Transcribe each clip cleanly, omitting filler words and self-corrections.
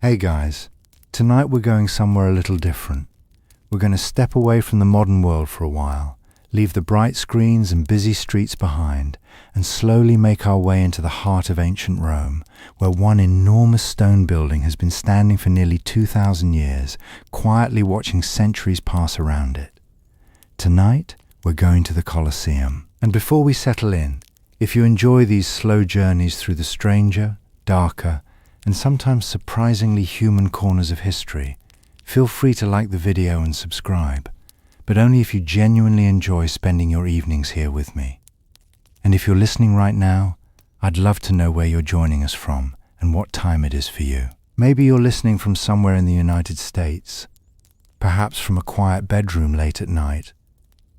Hey guys, tonight we're going somewhere a little different. We're going to step away from the modern world for a while, leave the bright screens and busy streets behind, and slowly make our way into the heart of ancient Rome, where one enormous stone building has been standing for nearly 2,000 years, quietly watching centuries pass around it. Tonight, we're going to the Colosseum. And before we settle in, if you enjoy these slow journeys through the stranger, darker, and sometimes surprisingly human corners of history, feel free to like the video and subscribe, but only if you genuinely enjoy spending your evenings here with me. And if you're listening right now, I'd love to know where you're joining us from and what time it is for you. Maybe you're listening from somewhere in the United States, perhaps from a quiet bedroom late at night,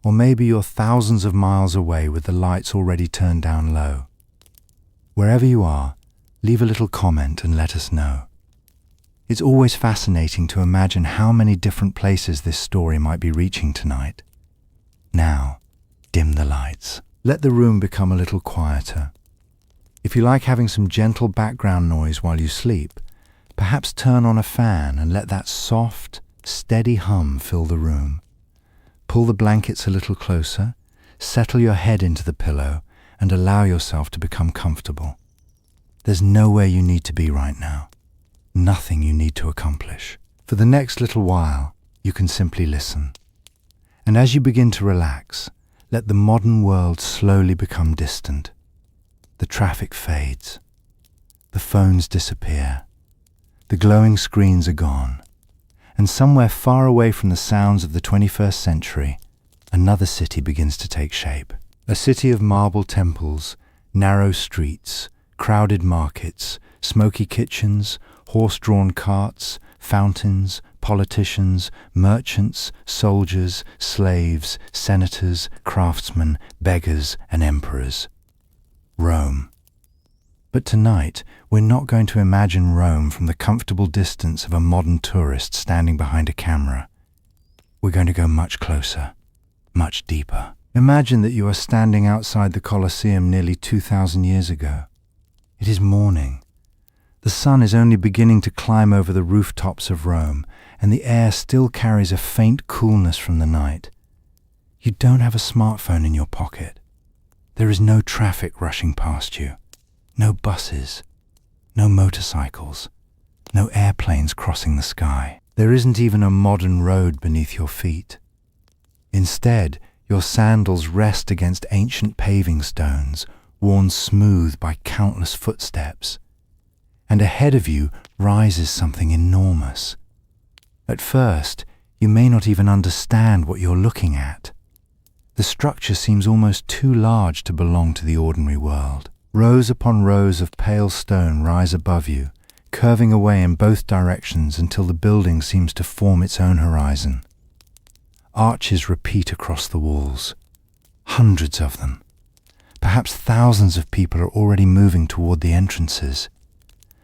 or maybe you're thousands of miles away with the lights already turned down low. Wherever you are, leave a little comment and let us know. It's always fascinating to imagine how many different places this story might be reaching tonight. Now, dim the lights. Let the room become a little quieter. If you like having some gentle background noise while you sleep, perhaps turn on a fan and let that soft, steady hum fill the room. Pull the blankets a little closer, settle your head into the pillow, and allow yourself to become comfortable. There's nowhere you need to be right now, nothing you need to accomplish. For the next little while, you can simply listen. And as you begin to relax, let the modern world slowly become distant. The traffic fades, the phones disappear, the glowing screens are gone, and somewhere far away from the sounds of the 21st century, another city begins to take shape. A city of marble temples, narrow streets, crowded markets, smoky kitchens, horse-drawn carts, fountains, politicians, merchants, soldiers, slaves, senators, craftsmen, beggars, and emperors. Rome. But tonight, we're not going to imagine Rome from the comfortable distance of a modern tourist standing behind a camera. We're going to go much closer, much deeper. Imagine that you are standing outside the Colosseum nearly 2,000 years ago. It is morning. The sun is only beginning to climb over the rooftops of Rome, and the air still carries a faint coolness from the night. You don't have a smartphone in your pocket. There is no traffic rushing past you, no buses, no motorcycles, no airplanes crossing the sky. There isn't even a modern road beneath your feet. Instead, your sandals rest against ancient paving stones, worn smooth by countless footsteps. And ahead of you rises something enormous. At first, you may not even understand what you're looking at. The structure seems almost too large to belong to the ordinary world. Rows upon rows of pale stone rise above you, curving away in both directions until the building seems to form its own horizon. Arches repeat across the walls, hundreds of them. Perhaps thousands of people are already moving toward the entrances.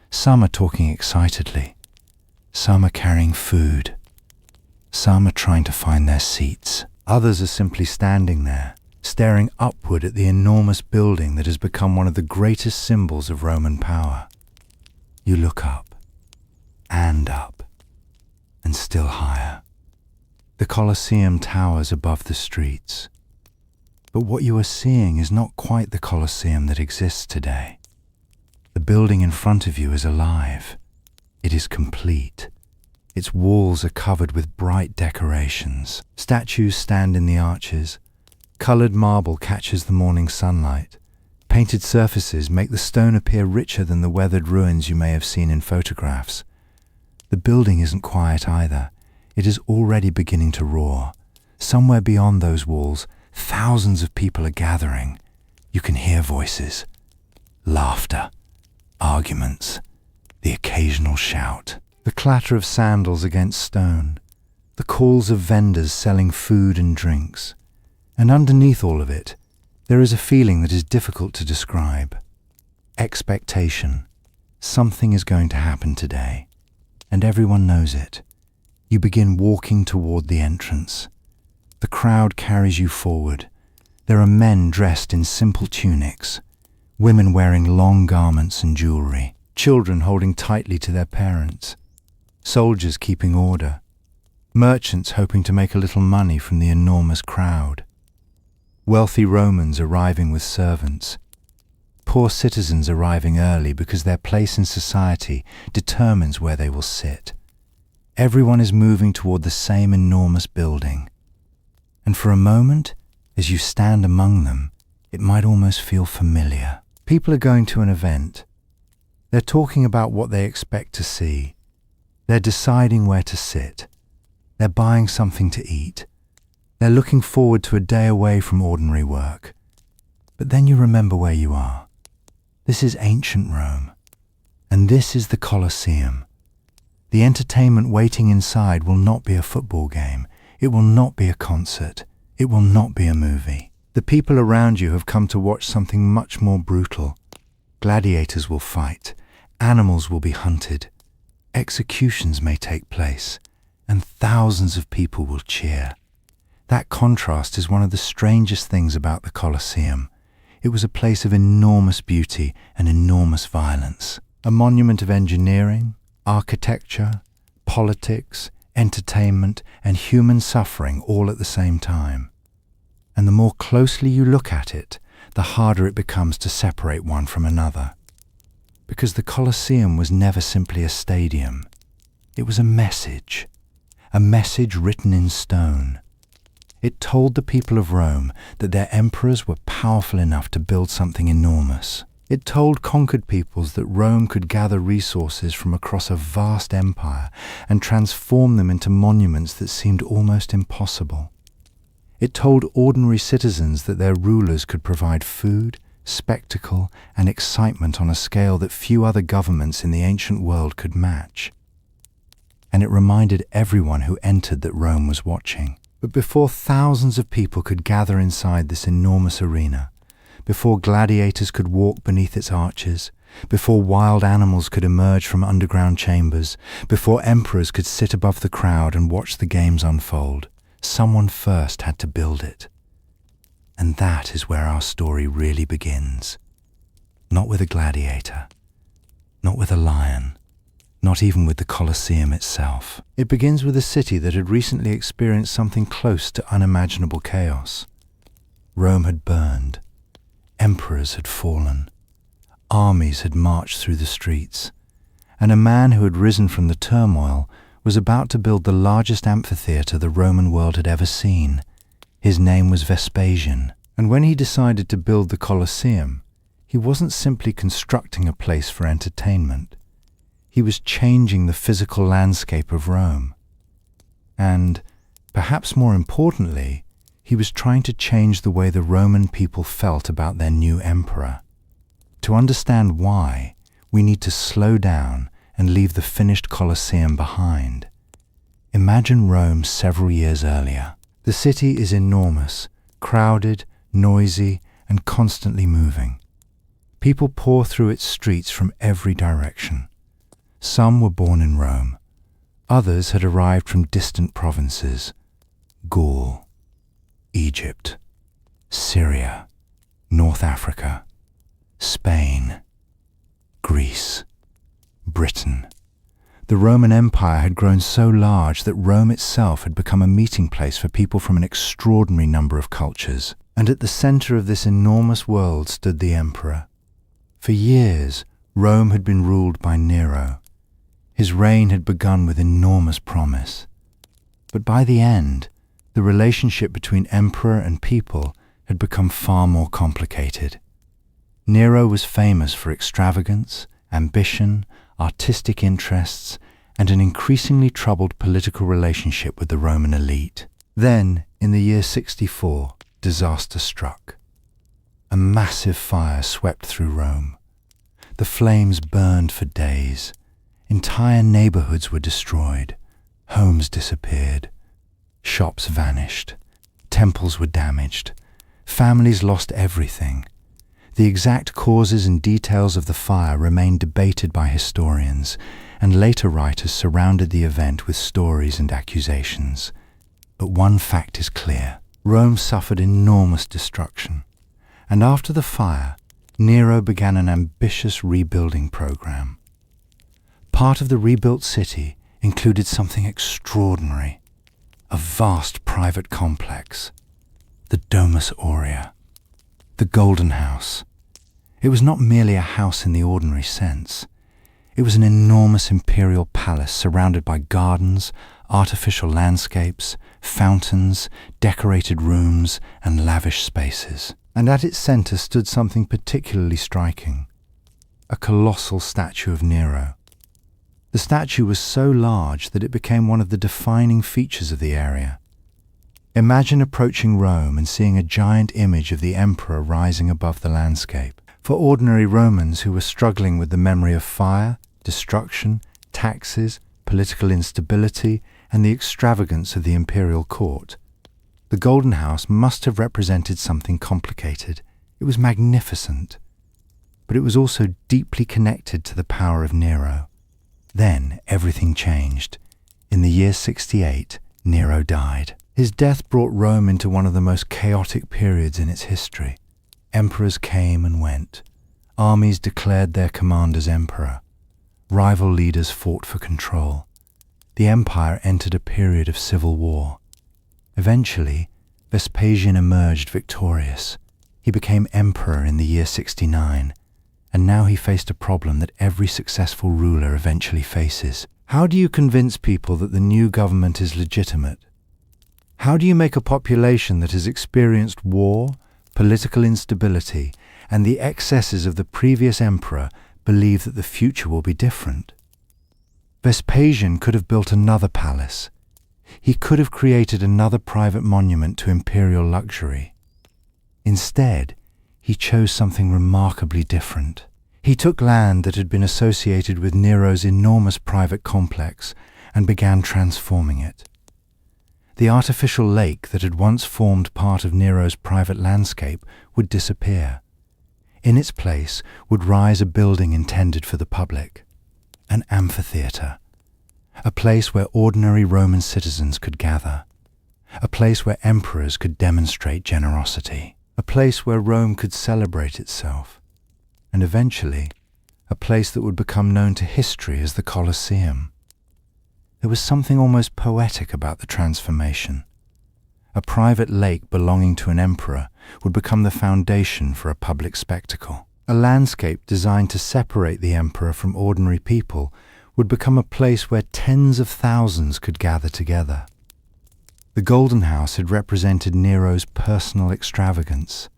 Some are talking excitedly. Some are carrying food. Some are trying to find their seats. Others are simply standing there, staring upward at the enormous building that has become one of the greatest symbols of Roman power. You look up, and still higher. The Colosseum towers above the streets. But what you are seeing is not quite the Colosseum that exists today. The building in front of you is alive. It is complete. Its walls are covered with bright decorations. Statues stand in the arches. Colored marble catches the morning sunlight. Painted surfaces make the stone appear richer than the weathered ruins you may have seen in photographs. The building isn't quiet either. It is already beginning to roar. Somewhere beyond those walls, thousands of people are gathering. You can hear voices, laughter, arguments, the occasional shout, the clatter of sandals against stone, the calls of vendors selling food and drinks. And underneath all of it, there is a feeling that is difficult to describe. Expectation. Something is going to happen today, and everyone knows it. You begin walking toward the entrance. The crowd carries you forward. There are men dressed in simple tunics, women wearing long garments and jewelry, children holding tightly to their parents. soldiers keeping order, merchants hoping to make a little money from the enormous crowd, wealthy Romans arriving with servants, poor citizens arriving early because their place in society determines where they will sit. Everyone is moving toward the same enormous building. And for a moment, as you stand among them, it might almost feel familiar. People are going to an event. They're talking about what they expect to see. They're deciding where to sit. They're buying something to eat. They're looking forward to a day away from ordinary work. But then you remember where you are. This is ancient Rome. And this is the Colosseum. The entertainment waiting inside will not be a football game. It will not be a concert. It will not be a movie. The people around you have come to watch something much more brutal. Gladiators will fight. Animals will be hunted. Executions may take place. And thousands of people will cheer. That contrast is one of the strangest things about the Colosseum. It was a place of enormous beauty and enormous violence. A monument of engineering, architecture, politics, entertainment, and human suffering all at the same time. And the more closely you look at it, the harder it becomes to separate one from another. Because the Colosseum was never simply a stadium. It was a message written in stone. It told the people of Rome that their emperors were powerful enough to build something enormous. It told conquered peoples that Rome could gather resources from across a vast empire and transform them into monuments that seemed almost impossible. It told ordinary citizens that their rulers could provide food, spectacle, and excitement on a scale that few other governments in the ancient world could match. And it reminded everyone who entered that Rome was watching. But before thousands of people could gather inside this enormous arena, before gladiators could walk beneath its arches, before wild animals could emerge from underground chambers, before emperors could sit above the crowd and watch the games unfold, someone first had to build it. And that is where our story really begins. Not with a gladiator, not with a lion, not even with the Colosseum itself. It begins with a city that had recently experienced something close to unimaginable chaos. Rome had burned. Emperors had fallen. Armies had marched through the streets. And a man who had risen from the turmoil was about to build the largest amphitheater the Roman world had ever seen. His name was Vespasian. And when he decided to build the Colosseum, he wasn't simply constructing a place for entertainment. He was changing the physical landscape of Rome. And, perhaps more importantly, he was trying to change the way the Roman people felt about their new emperor. To understand why, we need to slow down and leave the finished Colosseum behind. Imagine Rome several years earlier. The city is enormous, crowded, noisy, and constantly moving. People pour through its streets from every direction. Some were born in Rome. Others had arrived from distant provinces: Gaul, Egypt, Syria, North Africa, Spain, Greece, Britain. The Roman Empire had grown so large that Rome itself had become a meeting place for people from an extraordinary number of cultures. And at the center of this enormous world stood the emperor. For years, Rome had been ruled by Nero. His reign had begun with enormous promise. But by the end, the relationship between emperor and people had become far more complicated. Nero was famous for extravagance, ambition, artistic interests, and an increasingly troubled political relationship with the Roman elite. Then, in the year 64, disaster struck. A massive fire swept through Rome. The flames burned for days. Entire neighborhoods were destroyed. Homes disappeared. Shops vanished. Temples were damaged. Families lost everything. The exact causes and details of the fire remain debated by historians, and later writers surrounded the event with stories and accusations. But one fact is clear. Rome suffered enormous destruction, and after the fire, Nero began an ambitious rebuilding program. Part of the rebuilt city included something extraordinary, a vast private complex, the Domus Aurea, the Golden House. It was not merely a house in the ordinary sense. It was an enormous imperial palace surrounded by gardens, artificial landscapes, fountains, decorated rooms, and lavish spaces. And at its center stood something particularly striking, a colossal statue of Nero. The statue was so large that it became one of the defining features of the area. Imagine approaching Rome and seeing a giant image of the emperor rising above the landscape. For ordinary Romans who were struggling with the memory of fire, destruction, taxes, political instability, and the extravagance of the imperial court, the Golden House must have represented something complicated. It was magnificent, but it was also deeply connected to the power of Nero. Then everything changed. In the year 68, Nero died. His death brought Rome into one of the most chaotic periods in its history. Emperors came and went. Armies declared their commanders emperor. Rival leaders fought for control. The empire entered a period of civil war. Eventually, Vespasian emerged victorious. He became emperor in the year 69, and now he faced a problem that every successful ruler eventually faces. How do you convince people that the new government is legitimate? How do you make a population that has experienced war, political instability, and the excesses of the previous emperor believe that the future will be different? Vespasian could have built another palace. He could have created another private monument to imperial luxury. Instead, he chose something remarkably different. He took land that had been associated with Nero's enormous private complex and began transforming it. The artificial lake that had once formed part of Nero's private landscape would disappear. In its place would rise a building intended for the public, an amphitheatre, a place where ordinary Roman citizens could gather, a place where emperors could demonstrate generosity, a place where Rome could celebrate itself, and eventually a place that would become known to history as the Colosseum. There was something almost poetic about the transformation. A private lake belonging to an emperor would become the foundation for a public spectacle. A landscape designed to separate the emperor from ordinary people would become a place where tens of thousands could gather together. The Golden House had represented Nero's personal extravagance.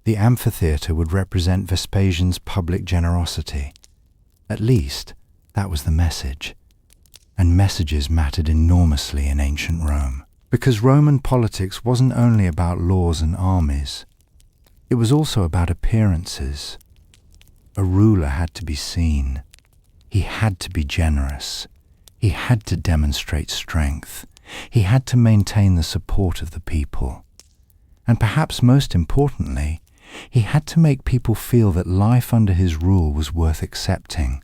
The amphitheatre would represent Vespasian's public generosity. At least, that was the message. And messages mattered enormously in ancient Rome. Because Roman politics wasn't only about laws and armies. It was also about appearances. A ruler had to be seen. He had to be generous. He had to demonstrate strength. He had to maintain the support of the people. And perhaps most importantly, he had to make people feel that life under his rule was worth accepting.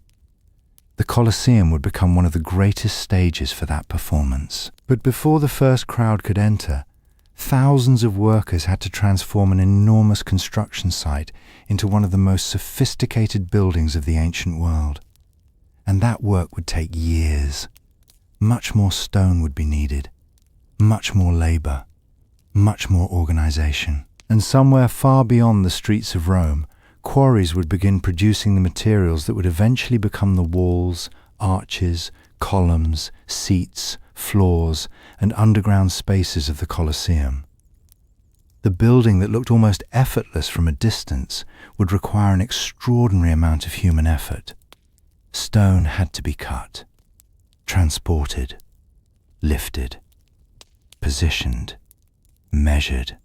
The Colosseum would become one of the greatest stages for that performance. But before the first crowd could enter, thousands of workers had to transform an enormous construction site into one of the most sophisticated buildings of the ancient world. And that work would take years. Much more stone would be needed, much more labor, much more organization. And somewhere far beyond the streets of Rome, quarries would begin producing the materials that would eventually become the walls, arches, columns, seats, floors, and underground spaces of the Colosseum. The building that looked almost effortless from a distance would require an extraordinary amount of human effort. Stone had to be cut, transported, lifted, positioned, measured,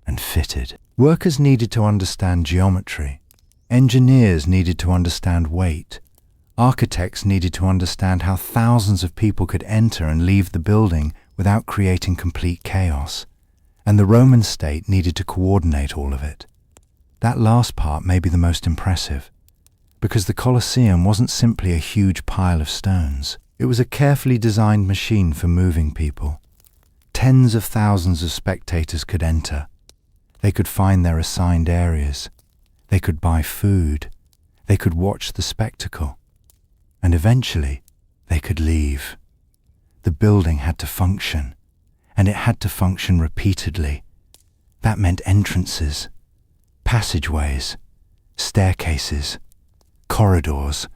and fitted. Workers needed to understand geometry. Engineers needed to understand weight. Architects needed to understand how thousands of people could enter and leave the building without creating complete chaos. And the Roman state needed to coordinate all of it. That last part may be the most impressive, because the Colosseum wasn't simply a huge pile of stones. It was a carefully designed machine for moving people. Tens of thousands of spectators could enter. They could find their assigned areas. They could buy food. They could watch the spectacle. And eventually, they could leave. The building had to function, and it had to function repeatedly. That meant entrances, passageways, staircases, corridors,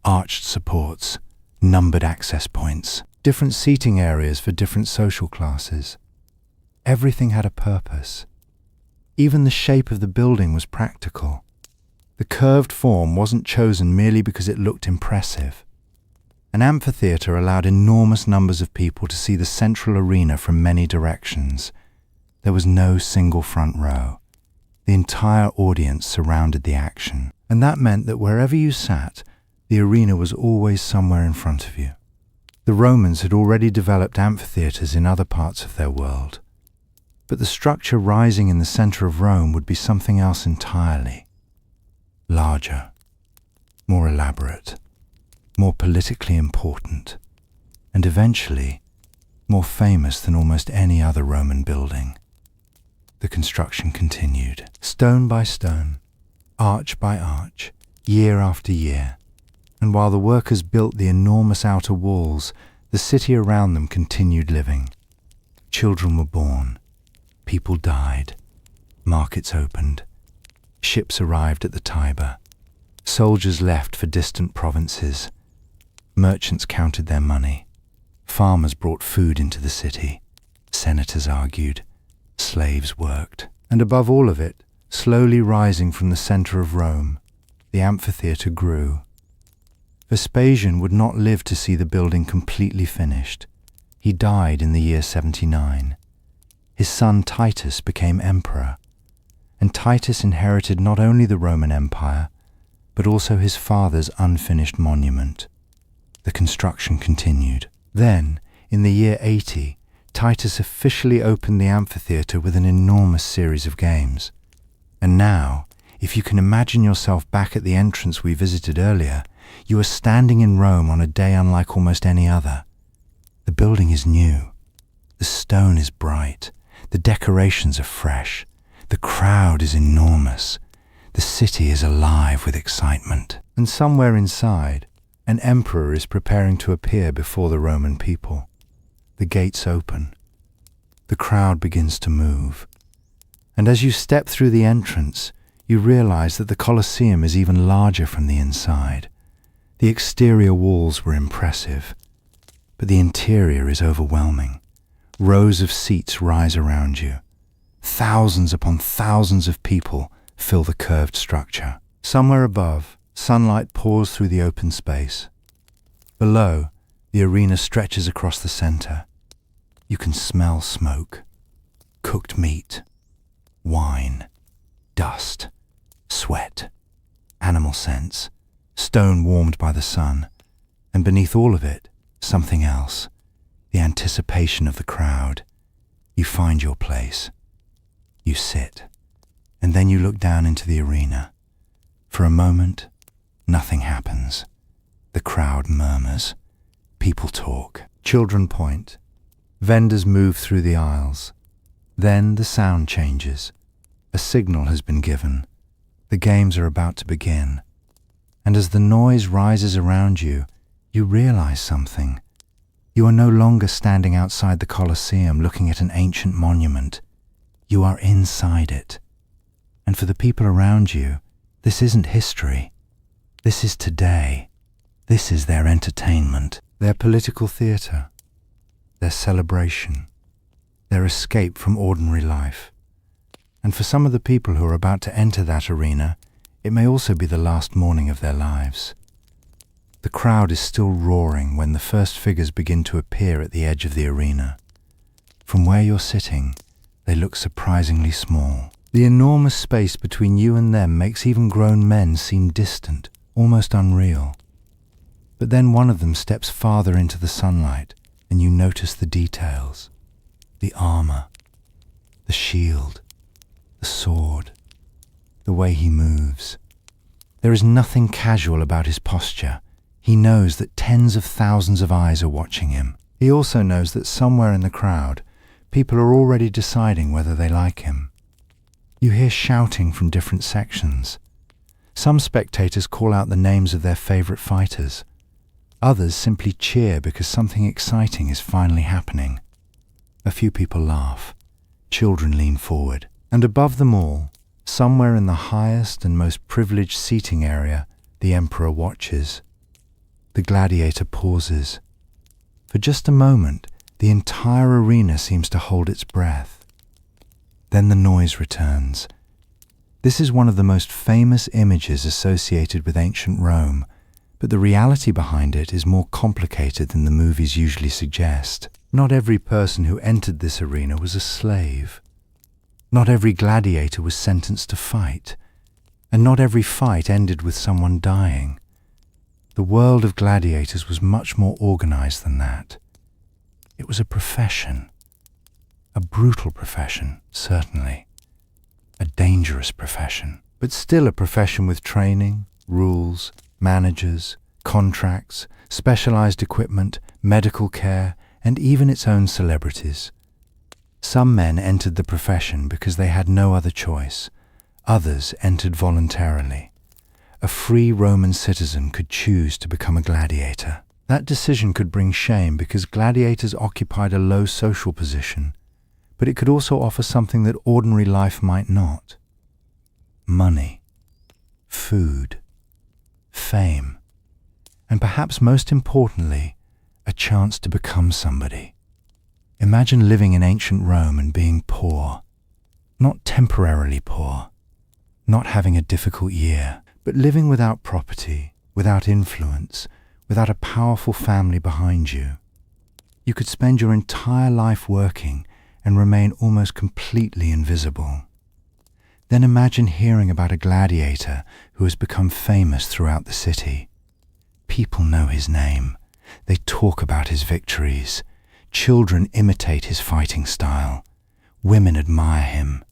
arched supports, numbered access points, different seating areas for different social classes. Everything had a purpose. Even the shape of the building was practical. The curved form wasn't chosen merely because it looked impressive. An amphitheatre allowed enormous numbers of people to see the central arena from many directions. There was no single front row. The entire audience surrounded the action, and that meant that wherever you sat, the arena was always somewhere in front of you. The Romans had already developed amphitheatres in other parts of their world, but the structure rising in the centre of Rome would be something else entirely. Larger, more elaborate, more politically important, and eventually more famous than almost any other Roman building. The construction continued, stone by stone, arch by arch, year after year, and while the workers built the enormous outer walls, the city around them continued living. Children were born, people died, markets opened, ships arrived at the Tiber, soldiers left for distant provinces, merchants counted their money, farmers brought food into the city, senators argued, slaves worked, and above all of it, slowly rising from the centre of Rome, the amphitheatre grew. Vespasian would not live to see the building completely finished. He died in the year 79. His son Titus became emperor, and Titus inherited not only the Roman Empire, but also his father's unfinished monument. The construction continued. Then, in the year 80, Titus officially opened the amphitheatre with an enormous series of games. And now, if you can imagine yourself back at the entrance we visited earlier, you are standing in Rome on a day unlike almost any other. The building is new. The stone is bright. The decorations are fresh. The crowd is enormous. The city is alive with excitement. And somewhere inside, an emperor is preparing to appear before the Roman people. The gates open. The crowd begins to move. And as you step through the entrance, you realize that the Colosseum is even larger from the inside. The exterior walls were impressive, but the interior is overwhelming. Rows of seats rise around you. Thousands upon thousands of people fill the curved structure. Somewhere above, sunlight pours through the open space. Below, the arena stretches across the center. You can smell smoke, cooked meat, wine, dust, sweat, animal scents, stone warmed by the sun, and beneath all of it, something else, the anticipation of the crowd. You find your place. You sit, and then you look down into the arena. For a moment, nothing happens. The crowd murmurs. People talk. Children point. Vendors move through the aisles. Then the sound changes. A signal has been given. The games are about to begin. And as the noise rises around you, you realize something. You are no longer standing outside the Colosseum looking at an ancient monument. You are inside it. And for the people around you, this isn't history. This is today. This is their entertainment, their political theatre, their celebration, their escape from ordinary life. And for some of the people who are about to enter that arena, it may also be the last morning of their lives. The crowd is still roaring when the first figures begin to appear at the edge of the arena. From where you're sitting, they look surprisingly small. The enormous space between you and them makes even grown men seem distant, almost unreal. But then one of them steps farther into the sunlight, and you notice the details. The armor, the shield, the sword, the way he moves. There is nothing casual about his posture. He knows that tens of thousands of eyes are watching him. He also knows that somewhere in the crowd, people are already deciding whether they like him. You hear shouting from different sections. Some spectators call out the names of their favorite fighters. Others simply cheer because something exciting is finally happening. A few people laugh. Children lean forward. And above them all, somewhere in the highest and most privileged seating area, the emperor watches. The gladiator pauses. For just a moment, the entire arena seems to hold its breath. Then the noise returns. This is one of the most famous images associated with ancient Rome, but the reality behind it is more complicated than the movies usually suggest. Not every person who entered this arena was a slave. Not every gladiator was sentenced to fight, and not every fight ended with someone dying. The world of gladiators was much more organized than that. It was a profession. A brutal profession, certainly. A dangerous profession, but still a profession with training, rules, managers, contracts, specialized equipment, medical care, and even its own celebrities. Some men entered the profession because they had no other choice. Others entered voluntarily. A free Roman citizen could choose to become a gladiator. That decision could bring shame because gladiators occupied a low social position, but it could also offer something that ordinary life might not. Money, food, fame, and perhaps most importantly, a chance to become somebody. Imagine living in ancient Rome and being poor, not temporarily poor, not having a difficult year, but living without property, without influence, without a powerful family behind you. You could spend your entire life working and remain almost completely invisible. Then imagine hearing about a gladiator who has become famous throughout the city. People know his name. They talk about his victories. Children imitate his fighting style. Women admire him.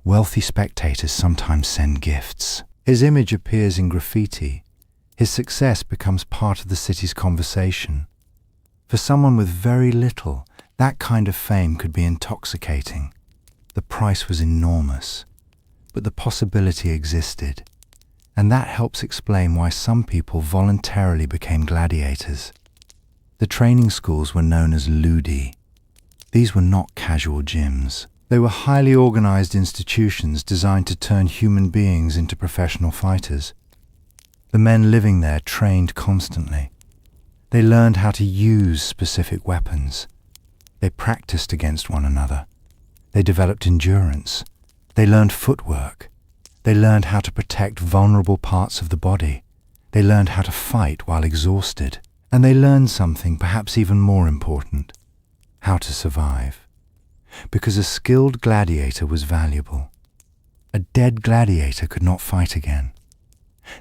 Wealthy spectators sometimes send gifts. His image appears in graffiti. His success becomes part of the city's conversation. For someone with very little, that kind of fame could be intoxicating. The price was enormous, but the possibility existed. And that helps explain why some people voluntarily became gladiators. The training schools were known as ludi. These were not casual gyms. They were highly organized institutions designed to turn human beings into professional fighters. The men living there trained constantly. They learned how to use specific weapons. They practiced against one another. They developed endurance. They learned footwork. They learned how to protect vulnerable parts of the body. They learned how to fight while exhausted. And they learned something perhaps even more important: how to survive. Because a skilled gladiator was valuable. A dead gladiator could not fight again.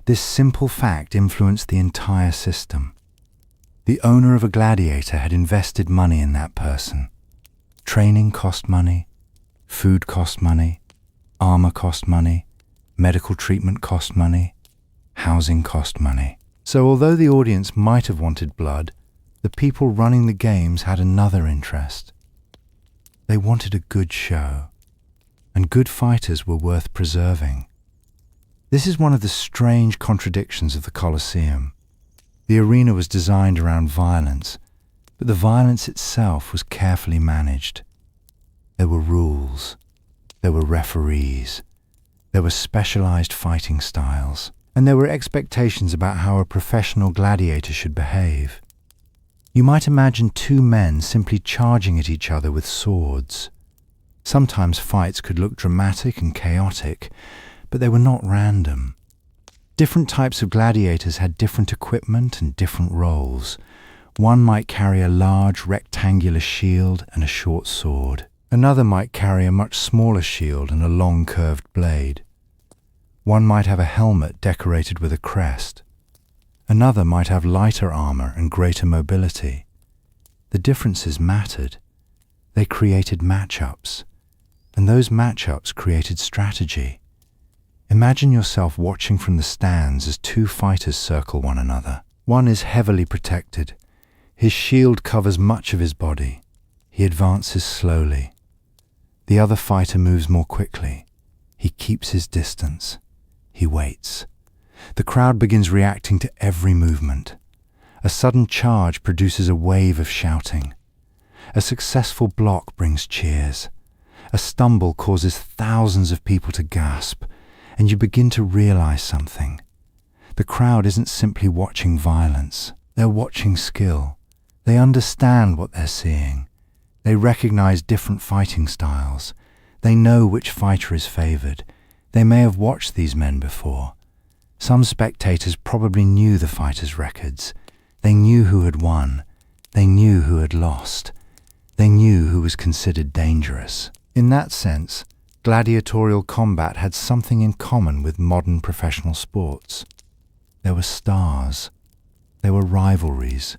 This simple fact influenced the entire system. The owner of a gladiator had invested money in that person. Training cost money, food cost money, armor cost money, medical treatment cost money, housing cost money. So although the audience might have wanted blood, the people running the games had another interest. They wanted a good show, and good fighters were worth preserving. This is one of the strange contradictions of the Colosseum. The arena was designed around violence, but the violence itself was carefully managed. There were rules, there were referees, there were specialized fighting styles, and there were expectations about how a professional gladiator should behave. You might imagine two men simply charging at each other with swords. Sometimes fights could look dramatic and chaotic, but they were not random. Different types of gladiators had different equipment and different roles. One might carry a large rectangular shield and a short sword. Another might carry a much smaller shield and a long curved blade. One might have a helmet decorated with a crest. Another might have lighter armor and greater mobility. The differences mattered. They created matchups, and those matchups created strategy. Imagine yourself watching from the stands as two fighters circle one another. One is heavily protected. His shield covers much of his body. He advances slowly. The other fighter moves more quickly. He keeps his distance. He waits. The crowd begins reacting to every movement. A sudden charge produces a wave of shouting. A successful block brings cheers. A stumble causes thousands of people to gasp, and you begin to realize something. The crowd isn't simply watching violence. They're watching skill. They understand what they're seeing. They recognize different fighting styles. They know which fighter is favored. They may have watched these men before. Some spectators probably knew the fighters' records. They knew who had won. They knew who had lost. They knew who was considered dangerous. In that sense, gladiatorial combat had something in common with modern professional sports. There were stars. There were rivalries.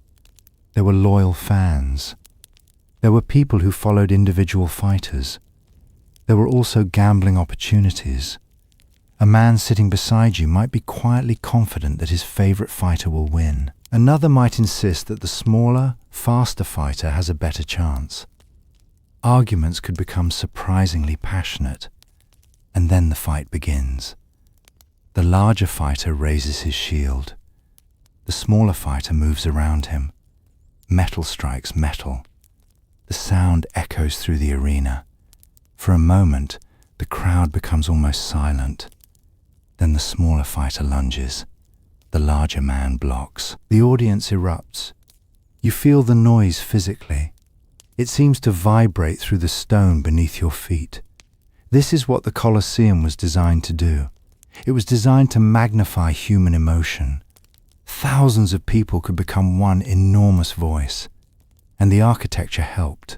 There were loyal fans. There were people who followed individual fighters. There were also gambling opportunities. A man sitting beside you might be quietly confident that his favorite fighter will win. Another might insist that the smaller, faster fighter has a better chance. Arguments could become surprisingly passionate, and then the fight begins. The larger fighter raises his shield. The smaller fighter moves around him. Metal strikes metal. The sound echoes through the arena. For a moment, the crowd becomes almost silent. Then the smaller fighter lunges. The larger man blocks. The audience erupts. You feel the noise physically. It seems to vibrate through the stone beneath your feet. This is what the Colosseum was designed to do. It was designed to magnify human emotion. Thousands of people could become one enormous voice. And the architecture helped.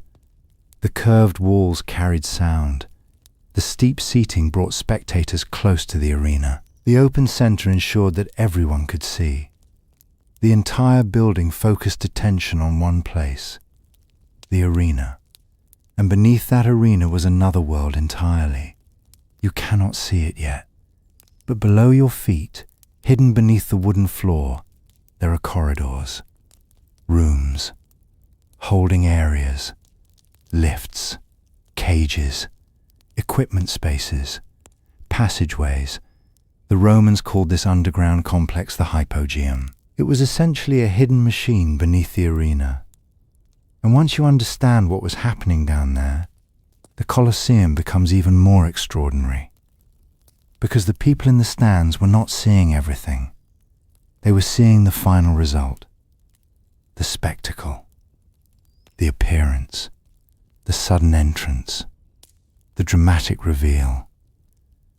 The curved walls carried sound. The steep seating brought spectators close to the arena. The open center ensured that everyone could see. The entire building focused attention on one place, the arena. And beneath that arena was another world entirely. You cannot see it yet. But below your feet, hidden beneath the wooden floor, there are corridors, rooms, holding areas, lifts, cages, equipment spaces, passageways. The Romans called this underground complex the hypogeum. It was essentially a hidden machine beneath the arena. And once you understand what was happening down there, the Colosseum becomes even more extraordinary. Because the people in the stands were not seeing everything. They were seeing the final result, the spectacle, the appearance, the sudden entrance, the dramatic reveal.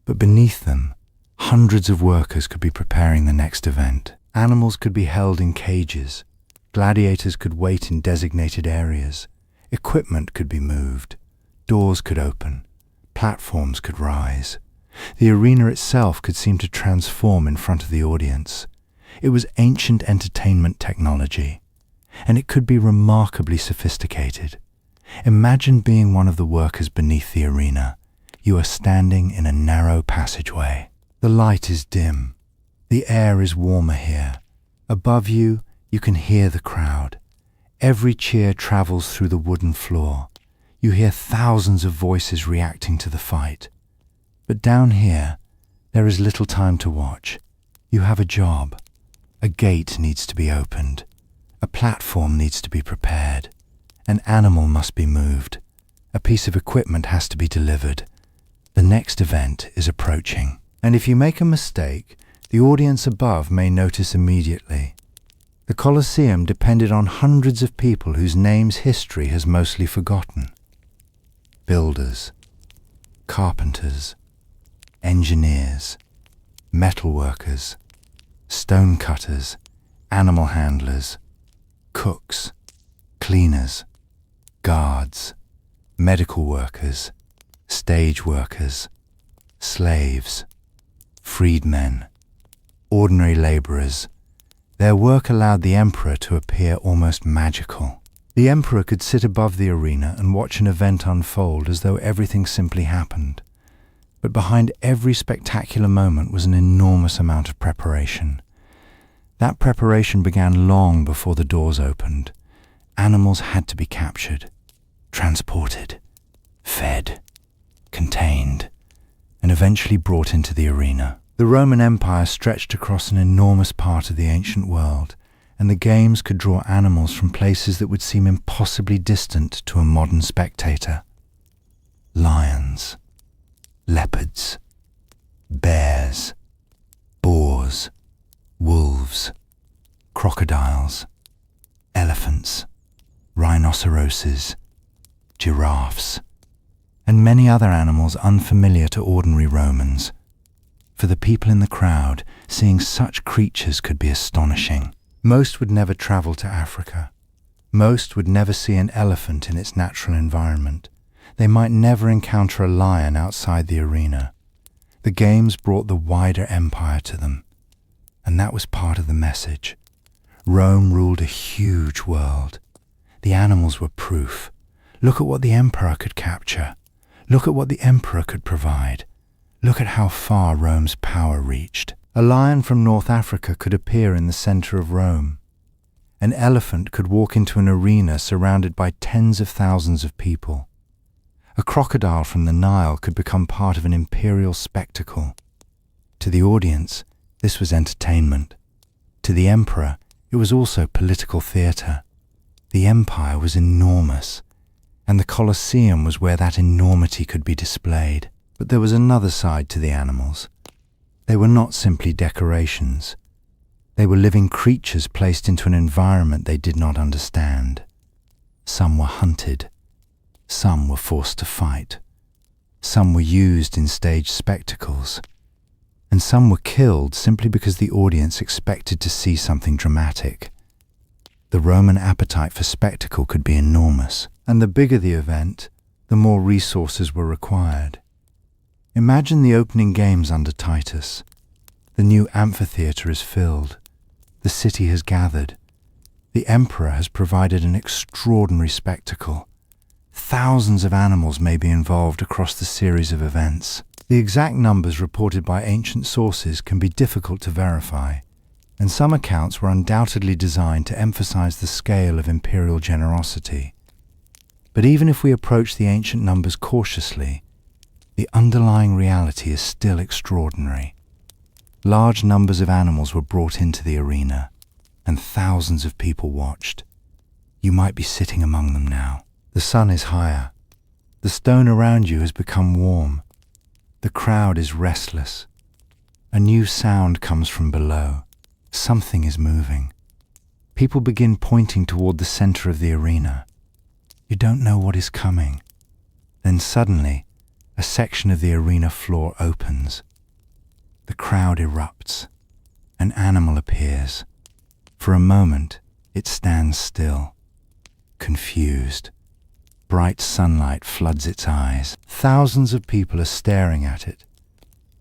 But beneath them, hundreds of workers could be preparing the next event. Animals could be held in cages. Gladiators could wait in designated areas. Equipment could be moved. Doors could open. Platforms could rise. The arena itself could seem to transform in front of the audience. It was ancient entertainment technology, and it could be remarkably sophisticated. Imagine being one of the workers beneath the arena. You are standing in a narrow passageway. The light is dim. The air is warmer here. Above you, you can hear the crowd. Every cheer travels through the wooden floor. You hear thousands of voices reacting to the fight. But down here, there is little time to watch. You have a job. A gate needs to be opened. A platform needs to be prepared. An animal must be moved. A piece of equipment has to be delivered. The next event is approaching. And if you make a mistake, the audience above may notice immediately. The Colosseum depended on hundreds of people whose names history has mostly forgotten. Builders, carpenters, engineers, metalworkers, stonecutters, animal handlers, cooks, cleaners, guards, medical workers, stage workers, slaves, freedmen, ordinary laborers. Their work allowed the emperor to appear almost magical. The emperor could sit above the arena and watch an event unfold as though everything simply happened. But behind every spectacular moment was an enormous amount of preparation. That preparation began long before the doors opened. Animals had to be captured, transported, fed, contained, and eventually brought into the arena. The Roman Empire stretched across an enormous part of the ancient world, and the games could draw animals from places that would seem impossibly distant to a modern spectator. Lions, leopards, bears, boars, wolves, crocodiles, elephants, rhinoceroses, giraffes, and many other animals unfamiliar to ordinary Romans. For the people in the crowd, seeing such creatures could be astonishing. Most would never travel to Africa. Most would never see an elephant in its natural environment. They might never encounter a lion outside the arena. The games brought the wider empire to them, and that was part of the message. Rome ruled a huge world. The animals were proof. Look at what the emperor could capture. Look at what the emperor could provide. Look at how far Rome's power reached. A lion from North Africa could appear in the center of Rome. An elephant could walk into an arena surrounded by tens of thousands of people. A crocodile from the Nile could become part of an imperial spectacle. To the audience, this was entertainment. To the emperor, it was also political theater. The empire was enormous, and the Colosseum was where that enormity could be displayed. But there was another side to the animals. They were not simply decorations. They were living creatures placed into an environment they did not understand. Some were hunted. Some were forced to fight. Some were used in staged spectacles. And some were killed simply because the audience expected to see something dramatic. The Roman appetite for spectacle could be enormous, and the bigger the event, the more resources were required. Imagine the opening games under Titus. The new amphitheater is filled. The city has gathered. The emperor has provided an extraordinary spectacle. Thousands of animals may be involved across the series of events. The exact numbers reported by ancient sources can be difficult to verify, and some accounts were undoubtedly designed to emphasize the scale of imperial generosity. But even if we approach the ancient numbers cautiously, the underlying reality is still extraordinary. Large numbers of animals were brought into the arena, and thousands of people watched. You might be sitting among them now. The sun is higher. The stone around you has become warm. The crowd is restless. A new sound comes from below. Something is moving. People begin pointing toward the center of the arena. You don't know what is coming. Then suddenly, a section of the arena floor opens. The crowd erupts. An animal appears. For a moment, it stands still, confused. Bright sunlight floods its eyes. Thousands of people are staring at it.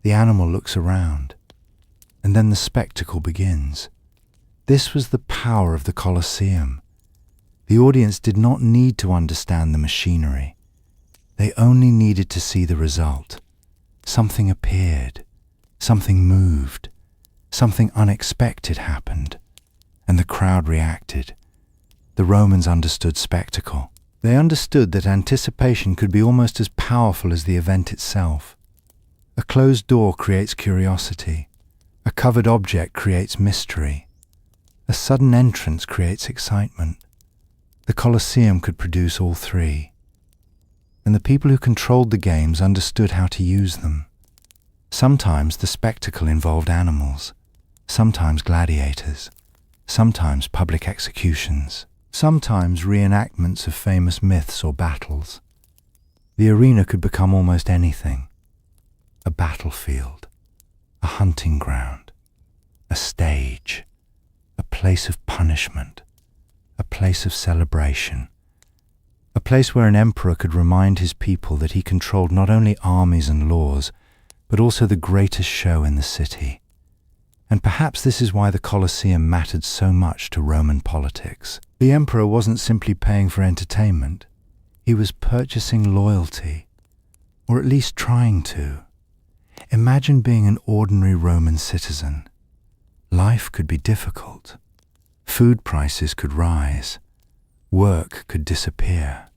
The animal looks around, and then the spectacle begins. This was the power of the Colosseum. The audience did not need to understand the machinery. They only needed to see the result. Something appeared, something moved, something unexpected happened, and the crowd reacted. The Romans understood spectacle. They understood that anticipation could be almost as powerful as the event itself. A closed door creates curiosity. A covered object creates mystery. A sudden entrance creates excitement. The Colosseum could produce all three. And the people who controlled the games understood how to use them. Sometimes the spectacle involved animals, sometimes gladiators, sometimes public executions, sometimes reenactments of famous myths or battles. The arena could become almost anything: a battlefield, a hunting ground, a stage, a place of punishment, a place of celebration, a place where an emperor could remind his people that he controlled not only armies and laws, but also the greatest show in the city. And perhaps this is why the Colosseum mattered so much to Roman politics. The emperor wasn't simply paying for entertainment. He was purchasing loyalty, or at least trying to. Imagine being an ordinary Roman citizen. Life could be difficult. Food prices could rise. Work could disappear.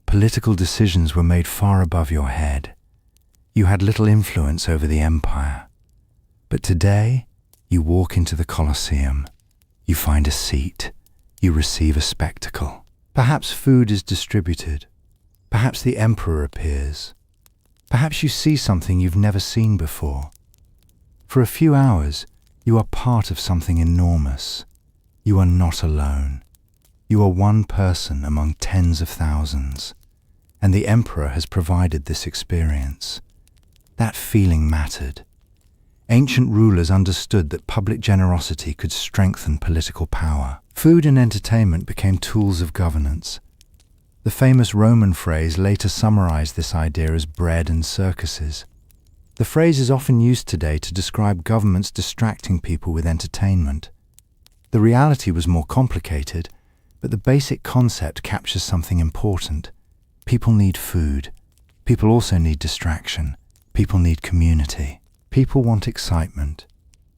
Political decisions were made far above your head. You had little influence over the empire. But today, you walk into the Colosseum. You find a seat. You receive a spectacle. Perhaps food is distributed. Perhaps the emperor appears. Perhaps you see something you've never seen before. For a few hours, you are part of something enormous. You are not alone. You are one person among tens of thousands. And the emperor has provided this experience. That feeling mattered. Ancient rulers understood that public generosity could strengthen political power. Food and entertainment became tools of governance. The famous Roman phrase later summarized this idea as bread and circuses. The phrase is often used today to describe governments distracting people with entertainment. The reality was more complicated, but the basic concept captures something important. People need food. People also need distraction. People need community. People want excitement.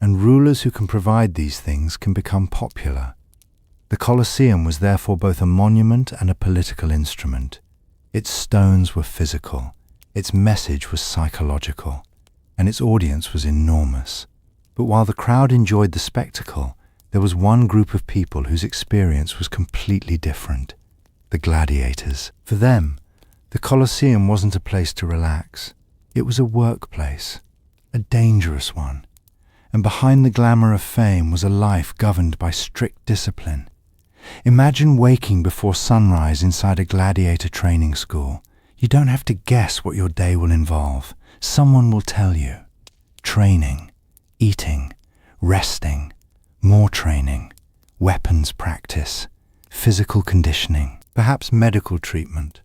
And rulers who can provide these things can become popular. The Colosseum was therefore both a monument and a political instrument. Its stones were physical, its message was psychological, and its audience was enormous. But while the crowd enjoyed the spectacle, there was one group of people whose experience was completely different: the gladiators. For them, the Colosseum wasn't a place to relax. It was a workplace, a dangerous one. And behind the glamour of fame was a life governed by strict discipline. Imagine waking before sunrise inside a gladiator training school. You don't have to guess what your day will involve. Someone will tell you. Training, eating, resting, more training, weapons practice, physical conditioning, perhaps medical treatment,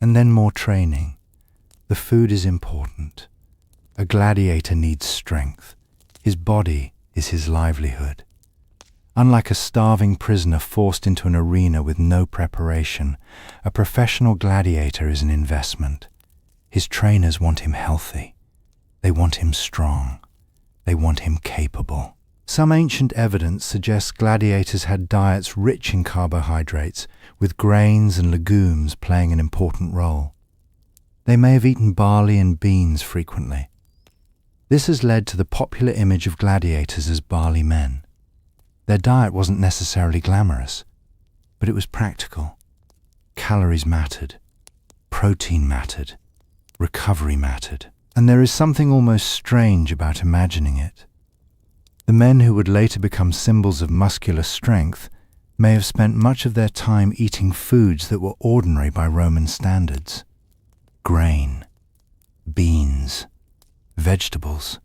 and then more training. The food is important. A gladiator needs strength. His body is his livelihood. Unlike a starving prisoner forced into an arena with no preparation, a professional gladiator is an investment. His trainers want him healthy. They want him strong. They want him capable. Some ancient evidence suggests gladiators had diets rich in carbohydrates, with grains and legumes playing an important role. They may have eaten barley and beans frequently. This has led to the popular image of gladiators as barley men. Their diet wasn't necessarily glamorous, but it was practical. Calories mattered, protein mattered, recovery mattered, and there is something almost strange about imagining it. The men who would later become symbols of muscular strength may have spent much of their time eating foods that were ordinary by Roman standards. Grain, beans, vegetables,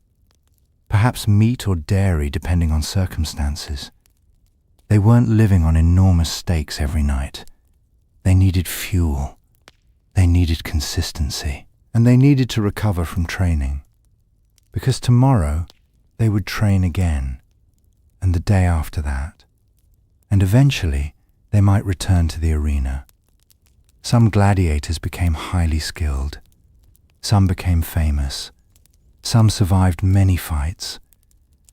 perhaps meat or dairy depending on circumstances. They weren't living on enormous steaks every night. They needed fuel. They needed consistency. And they needed to recover from training. Because tomorrow they would train again, and the day after that. And eventually they might return to the arena. Some gladiators became highly skilled. Some became famous. Some survived many fights.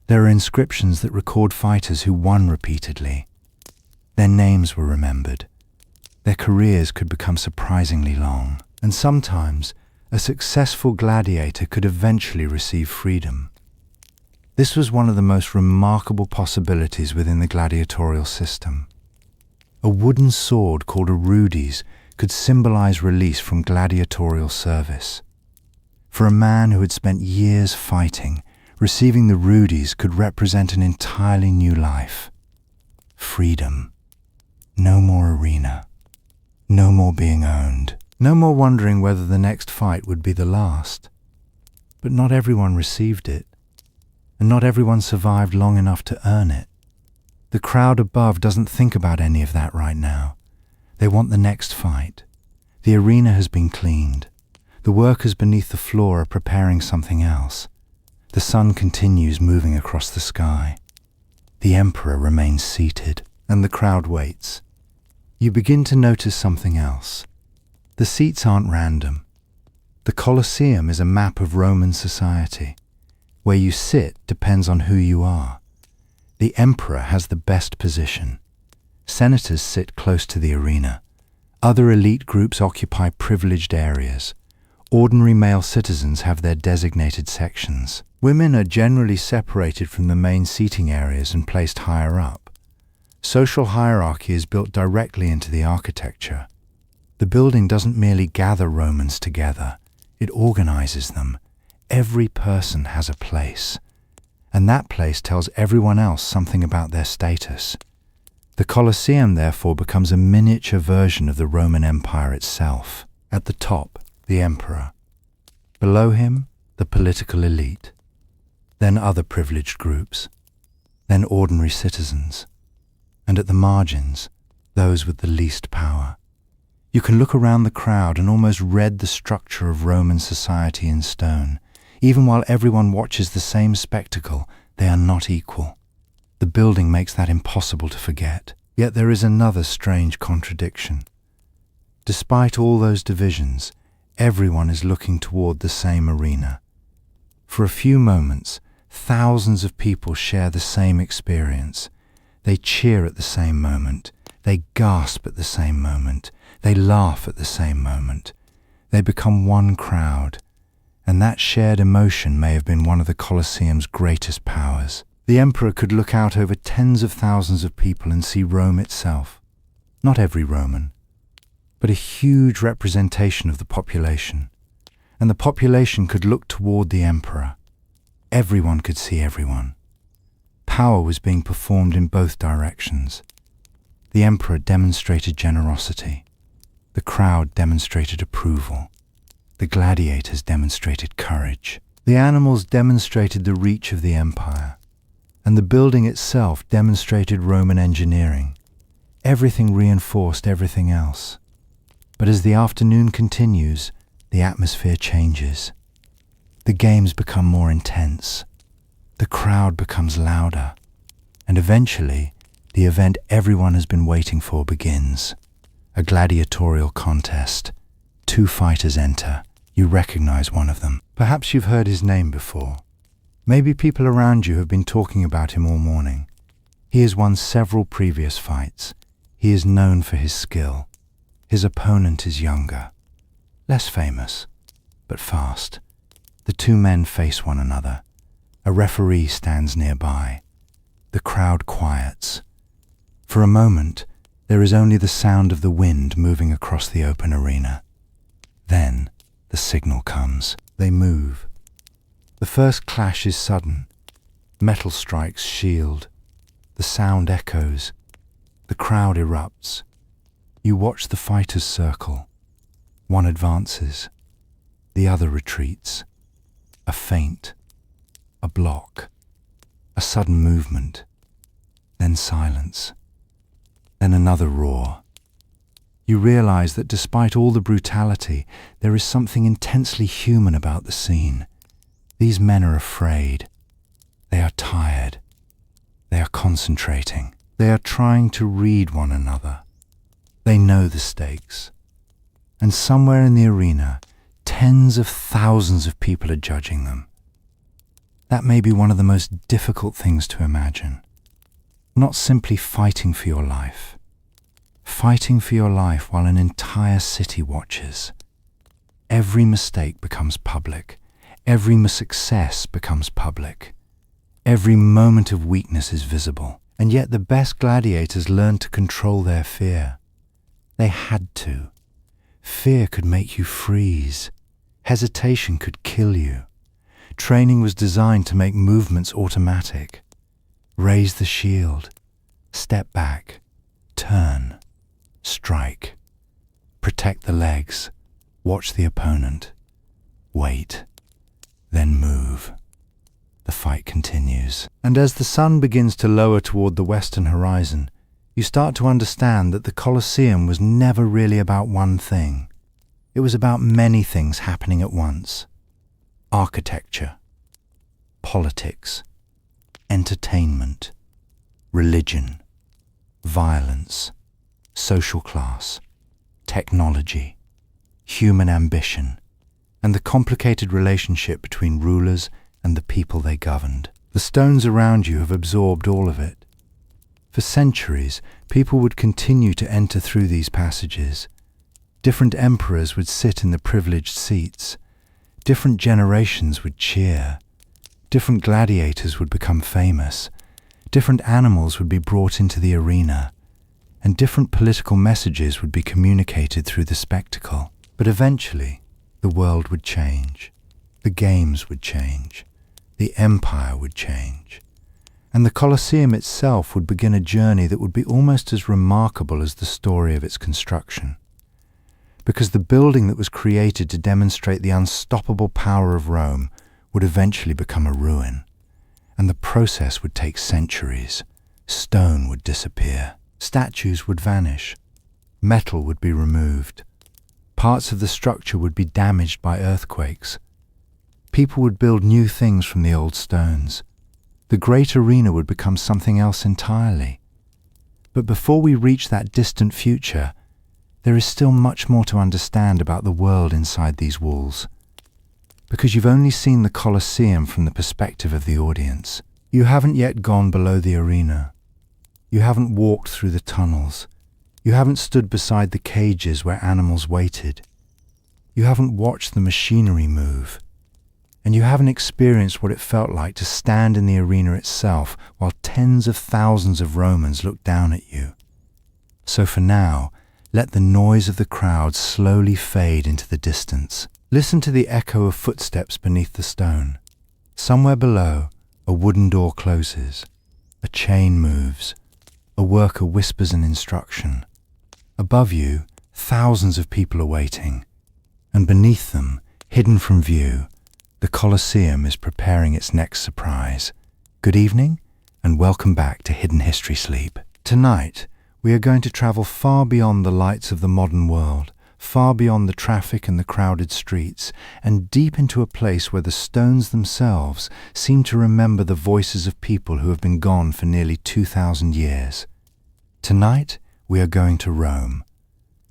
There are inscriptions that record fighters who won repeatedly. Their names were remembered. Their careers could become surprisingly long. And sometimes, a successful gladiator could eventually receive freedom. This was one of the most remarkable possibilities within the gladiatorial system. A wooden sword called a rudis could symbolize release from gladiatorial service. For a man who had spent years fighting, receiving the rudis could represent an entirely new life. Freedom. No more arena. No more being owned. No more wondering whether the next fight would be the last. But not everyone received it, and not everyone survived long enough to earn it. The crowd above doesn't think about any of that right now. They want the next fight. The arena has been cleaned. The workers beneath the floor are preparing something else. The sun continues moving across the sky. The emperor remains seated, and the crowd waits. You begin to notice something else. The seats aren't random. The Colosseum is a map of Roman society. Where you sit depends on who you are. The emperor has the best position. Senators sit close to the arena. Other elite groups occupy privileged areas. Ordinary male citizens have their designated sections. Women are generally separated from the main seating areas and placed higher up. Social hierarchy is built directly into the architecture. The building doesn't merely gather Romans together, it organizes them. Every person has a place, and that place tells everyone else something about their status. The Colosseum, therefore, becomes a miniature version of the Roman Empire itself. At the top, the emperor. Below him, the political elite. Then other privileged groups. Then ordinary citizens. And at the margins, those with the least power. You can look around the crowd and almost read the structure of Roman society in stone. Even while everyone watches the same spectacle, they are not equal. The building makes that impossible to forget. Yet there is another strange contradiction. Despite all those divisions, everyone is looking toward the same arena. For a few moments, thousands of people share the same experience. They cheer at the same moment. They gasp at the same moment. They laugh at the same moment. They become one crowd. And that shared emotion may have been one of the Colosseum's greatest powers. The emperor could look out over tens of thousands of people and see Rome itself. Not every Roman, but a huge representation of the population. And the population could look toward the emperor. Everyone could see everyone. Power was being performed in both directions. The emperor demonstrated generosity. The crowd demonstrated approval. The gladiators demonstrated courage. The animals demonstrated the reach of the empire. And the building itself demonstrated Roman engineering. Everything reinforced everything else. But as the afternoon continues, the atmosphere changes. The games become more intense. The crowd becomes louder. And eventually, the event everyone has been waiting for begins. A gladiatorial contest. 2 fighters enter. You recognize one of them. Perhaps you've heard his name before. Maybe people around you have been talking about him all morning. He has won several previous fights. He is known for his skill. His opponent is younger, less famous, but fast. The 2 men face one another. A referee stands nearby. The crowd quiets. For a moment, there is only the sound of the wind moving across the open arena. Then, the signal comes. They move. The first clash is sudden. Metal strikes shield. The sound echoes. The crowd erupts. You watch the fighters circle. One advances. The other retreats. A feint. A block. A sudden movement. Then silence. Then another roar. You realize that despite all the brutality, there is something intensely human about the scene. These men are afraid. They are tired. They are concentrating. They are trying to read one another. They know the stakes. And somewhere in the arena, tens of thousands of people are judging them. That may be one of the most difficult things to imagine. Not simply fighting for your life. Fighting for your life while an entire city watches. Every mistake becomes public. Every success becomes public. Every moment of weakness is visible. And yet the best gladiators learned to control their fear. They had to. Fear could make you freeze. Hesitation could kill you. Training was designed to make movements automatic. Raise the shield. Step back. Turn. Strike. Protect the legs. Watch the opponent. Wait. Then move. The fight continues. And as the sun begins to lower toward the western horizon, you start to understand that the Colosseum was never really about one thing. It was about many things happening at once. Architecture, politics, entertainment, religion, violence, social class, technology, human ambition, and the complicated relationship between rulers and the people they governed. The stones around you have absorbed all of it. For centuries, people would continue to enter through these passages. Different emperors would sit in the privileged seats. Different generations would cheer. Different gladiators would become famous. Different animals would be brought into the arena, and different political messages would be communicated through the spectacle. But eventually, the world would change. The games would change. The empire would change. And the Colosseum itself would begin a journey that would be almost as remarkable as the story of its construction. Because the building that was created to demonstrate the unstoppable power of Rome would eventually become a ruin. And the process would take centuries. Stone would disappear. Statues would vanish. Metal would be removed. Parts of the structure would be damaged by earthquakes. People would build new things from the old stones. The great arena would become something else entirely. But before we reach that distant future, there is still much more to understand about the world inside these walls. Because you've only seen the Colosseum from the perspective of the audience. You haven't yet gone below the arena. You haven't walked through the tunnels. You haven't stood beside the cages where animals waited. You haven't watched the machinery move. And you haven't experienced what it felt like to stand in the arena itself while tens of thousands of Romans looked down at you. So for now, let the noise of the crowd slowly fade into the distance. Listen to the echo of footsteps beneath the stone. Somewhere below, a wooden door closes. A chain moves. A worker whispers an instruction. Above you, thousands of people are waiting. And beneath them, hidden from view, the Colosseum is preparing its next surprise. Good evening, and welcome back to Hidden History Sleep. Tonight, we are going to travel far beyond the lights of the modern world, far beyond the traffic and the crowded streets, and deep into a place where the stones themselves seem to remember the voices of people who have been gone for nearly 2,000 years. Tonight, we are going to Rome,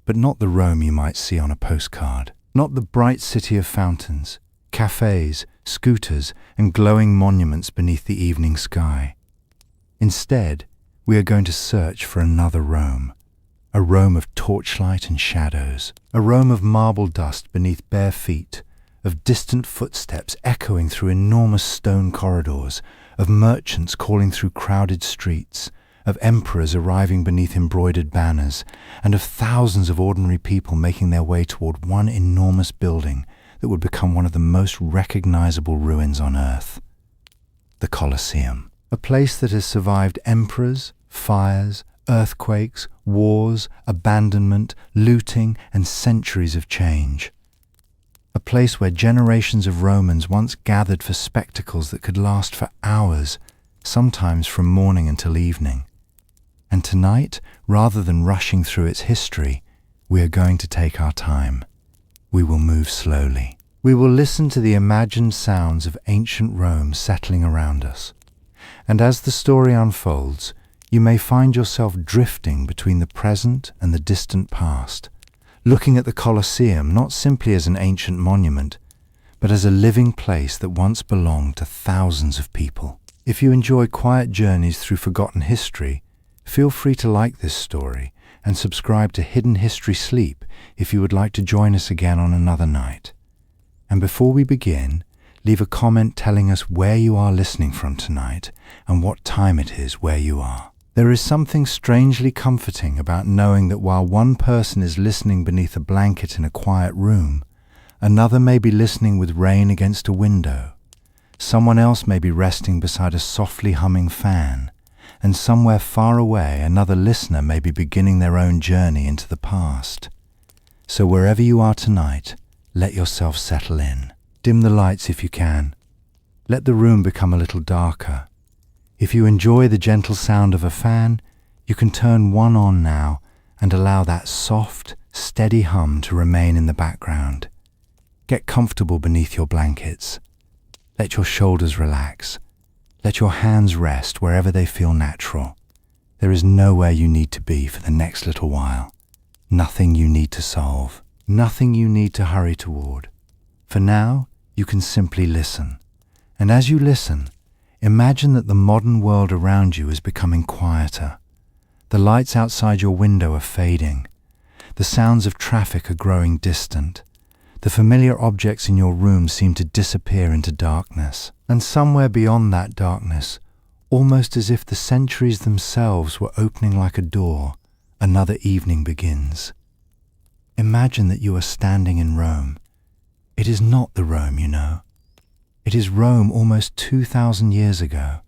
but not the Rome you might see on a postcard, not the bright city of fountains, cafes, scooters, and glowing monuments beneath the evening sky. Instead, we are going to search for another Rome, a Rome of torchlight and shadows, a Rome of marble dust beneath bare feet, of distant footsteps echoing through enormous stone corridors, of merchants calling through crowded streets, of emperors arriving beneath embroidered banners, and of thousands of ordinary people making their way toward one enormous building that would become one of the most recognizable ruins on earth. The Colosseum, a place that has survived emperors, fires, earthquakes, wars, abandonment, looting, and centuries of change. A place where generations of Romans once gathered for spectacles that could last for hours, sometimes from morning until evening. And tonight, rather than rushing through its history, we are going to take our time. We will move slowly. We will listen to the imagined sounds of ancient Rome settling around us. And as the story unfolds, you may find yourself drifting between the present and the distant past, looking at the Colosseum not simply as an ancient monument, but as a living place that once belonged to thousands of people. If you enjoy quiet journeys through forgotten history, feel free to like this story and subscribe to Hidden History Sleep if you would like to join us again on another night. And before we begin, leave a comment telling us where you are listening from tonight and what time it is where you are. There is something strangely comforting about knowing that while one person is listening beneath a blanket in a quiet room, another may be listening with rain against a window. Someone else may be resting beside a softly humming fan, and somewhere far away another listener may be beginning their own journey into the past. So wherever you are tonight, let yourself settle in. Dim the lights if you can. Let the room become a little darker. If you enjoy the gentle sound of a fan, you can turn one on now and allow that soft, steady hum to remain in the background. Get comfortable beneath your blankets. Let your shoulders relax. Let your hands rest wherever they feel natural. There is nowhere you need to be for the next little while. Nothing you need to solve. Nothing you need to hurry toward. For now, you can simply listen. And as you listen, imagine that the modern world around you is becoming quieter. The lights outside your window are fading. The sounds of traffic are growing distant. The familiar objects in your room seem to disappear into darkness. And somewhere beyond that darkness, almost as if the centuries themselves were opening like a door. Another evening begins. Imagine that you are standing in Rome. It is not the Rome you know. It is Rome almost 2,000 years ago.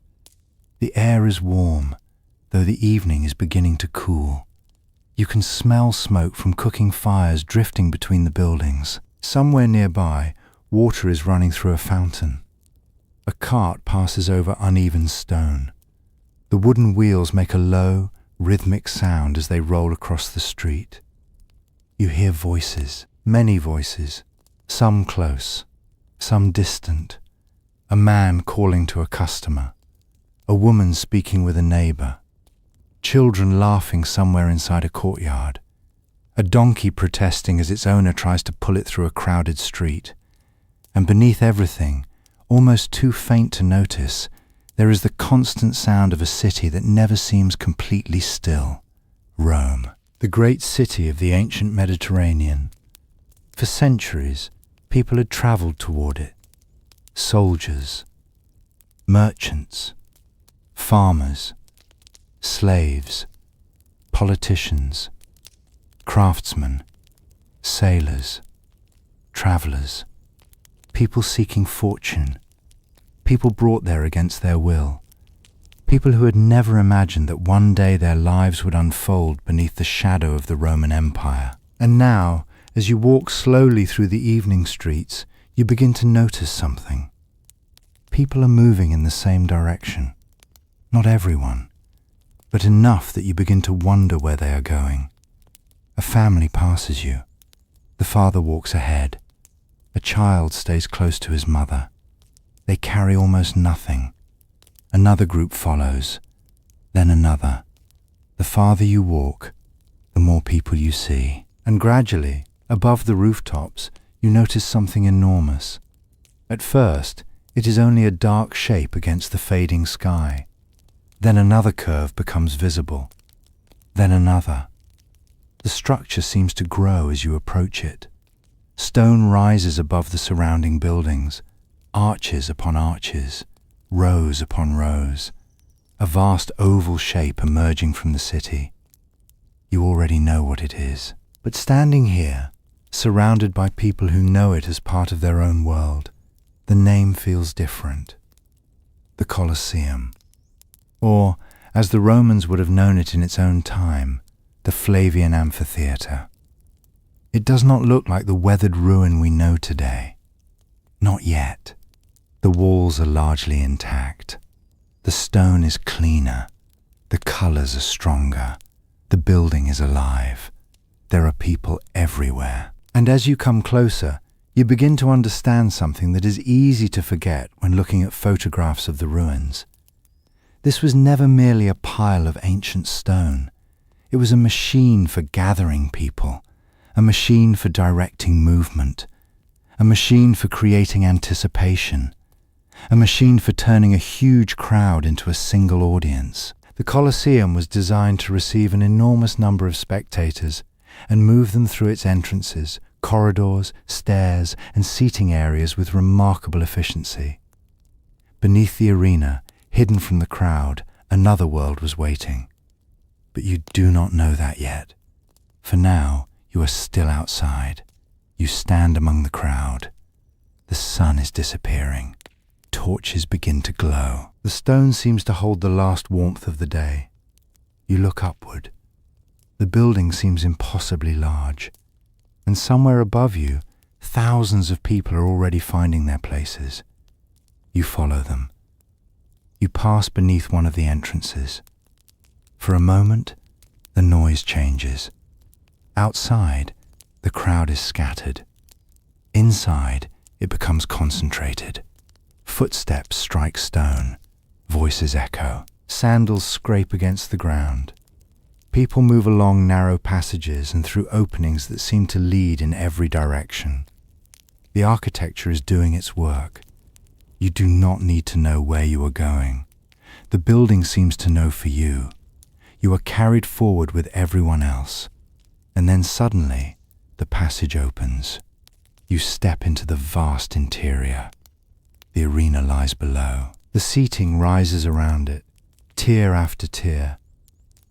The air is warm, though the evening is beginning to cool. You can smell smoke from cooking fires drifting between the buildings. Somewhere nearby, water is running through a fountain. A cart passes over uneven stone. The wooden wheels make a low, rhythmic sound as they roll across the street. You hear voices, many voices, some close, some distant. A man calling to a customer, a woman speaking with a neighbor, children laughing somewhere inside a courtyard, a donkey protesting as its owner tries to pull it through a crowded street. And beneath everything, almost too faint to notice, there is the constant sound of a city that never seems completely still. Rome, the great city of the ancient Mediterranean. For centuries, people had traveled toward it. Soldiers, merchants, farmers, slaves, politicians, craftsmen, sailors, travelers, people seeking fortune, people brought there against their will, people who had never imagined that one day their lives would unfold beneath the shadow of the Roman Empire. And now, as you walk slowly through the evening streets, you begin to notice something. People are moving in the same direction. Not everyone, but enough that you begin to wonder where they are going. A family passes you. The father walks ahead. A child stays close to his mother. They carry almost nothing. Another group follows, then another. The farther you walk, the more people you see. And gradually, above the rooftops, you notice something enormous. At first, it is only a dark shape against the fading sky. Then another curve becomes visible. Then another. The structure seems to grow as you approach it. Stone rises above the surrounding buildings, arches upon arches, rows upon rows, a vast oval shape emerging from the city. You already know what it is. But standing here, surrounded by people who know it as part of their own world, the name feels different. The Colosseum. Or, as the Romans would have known it in its own time, the Flavian Amphitheatre. It does not look like the weathered ruin we know today. Not yet. The walls are largely intact. The stone is cleaner. The colours are stronger. The building is alive. There are people everywhere. And as you come closer, you begin to understand something that is easy to forget when looking at photographs of the ruins. This was never merely a pile of ancient stone. It was a machine for gathering people, a machine for directing movement, a machine for creating anticipation, a machine for turning a huge crowd into a single audience. The Colosseum was designed to receive an enormous number of spectators and move them through its entrances, corridors, stairs, and seating areas with remarkable efficiency. Beneath the arena, hidden from the crowd, another world was waiting. But you do not know that yet. For now, you are still outside. You stand among the crowd. The sun is disappearing. Torches begin to glow. The stone seems to hold the last warmth of the day. You look upward. The building seems impossibly large. And somewhere above you, thousands of people are already finding their places. You follow them. You pass beneath one of the entrances. For a moment, the noise changes. Outside, the crowd is scattered. Inside, it becomes concentrated. Footsteps strike stone. Voices echo. Sandals scrape against the ground. People move along narrow passages and through openings that seem to lead in every direction. The architecture is doing its work. You do not need to know where you are going. The building seems to know for you. You are carried forward with everyone else. And then suddenly, the passage opens. You step into the vast interior. The arena lies below. The seating rises around it. tier after tier.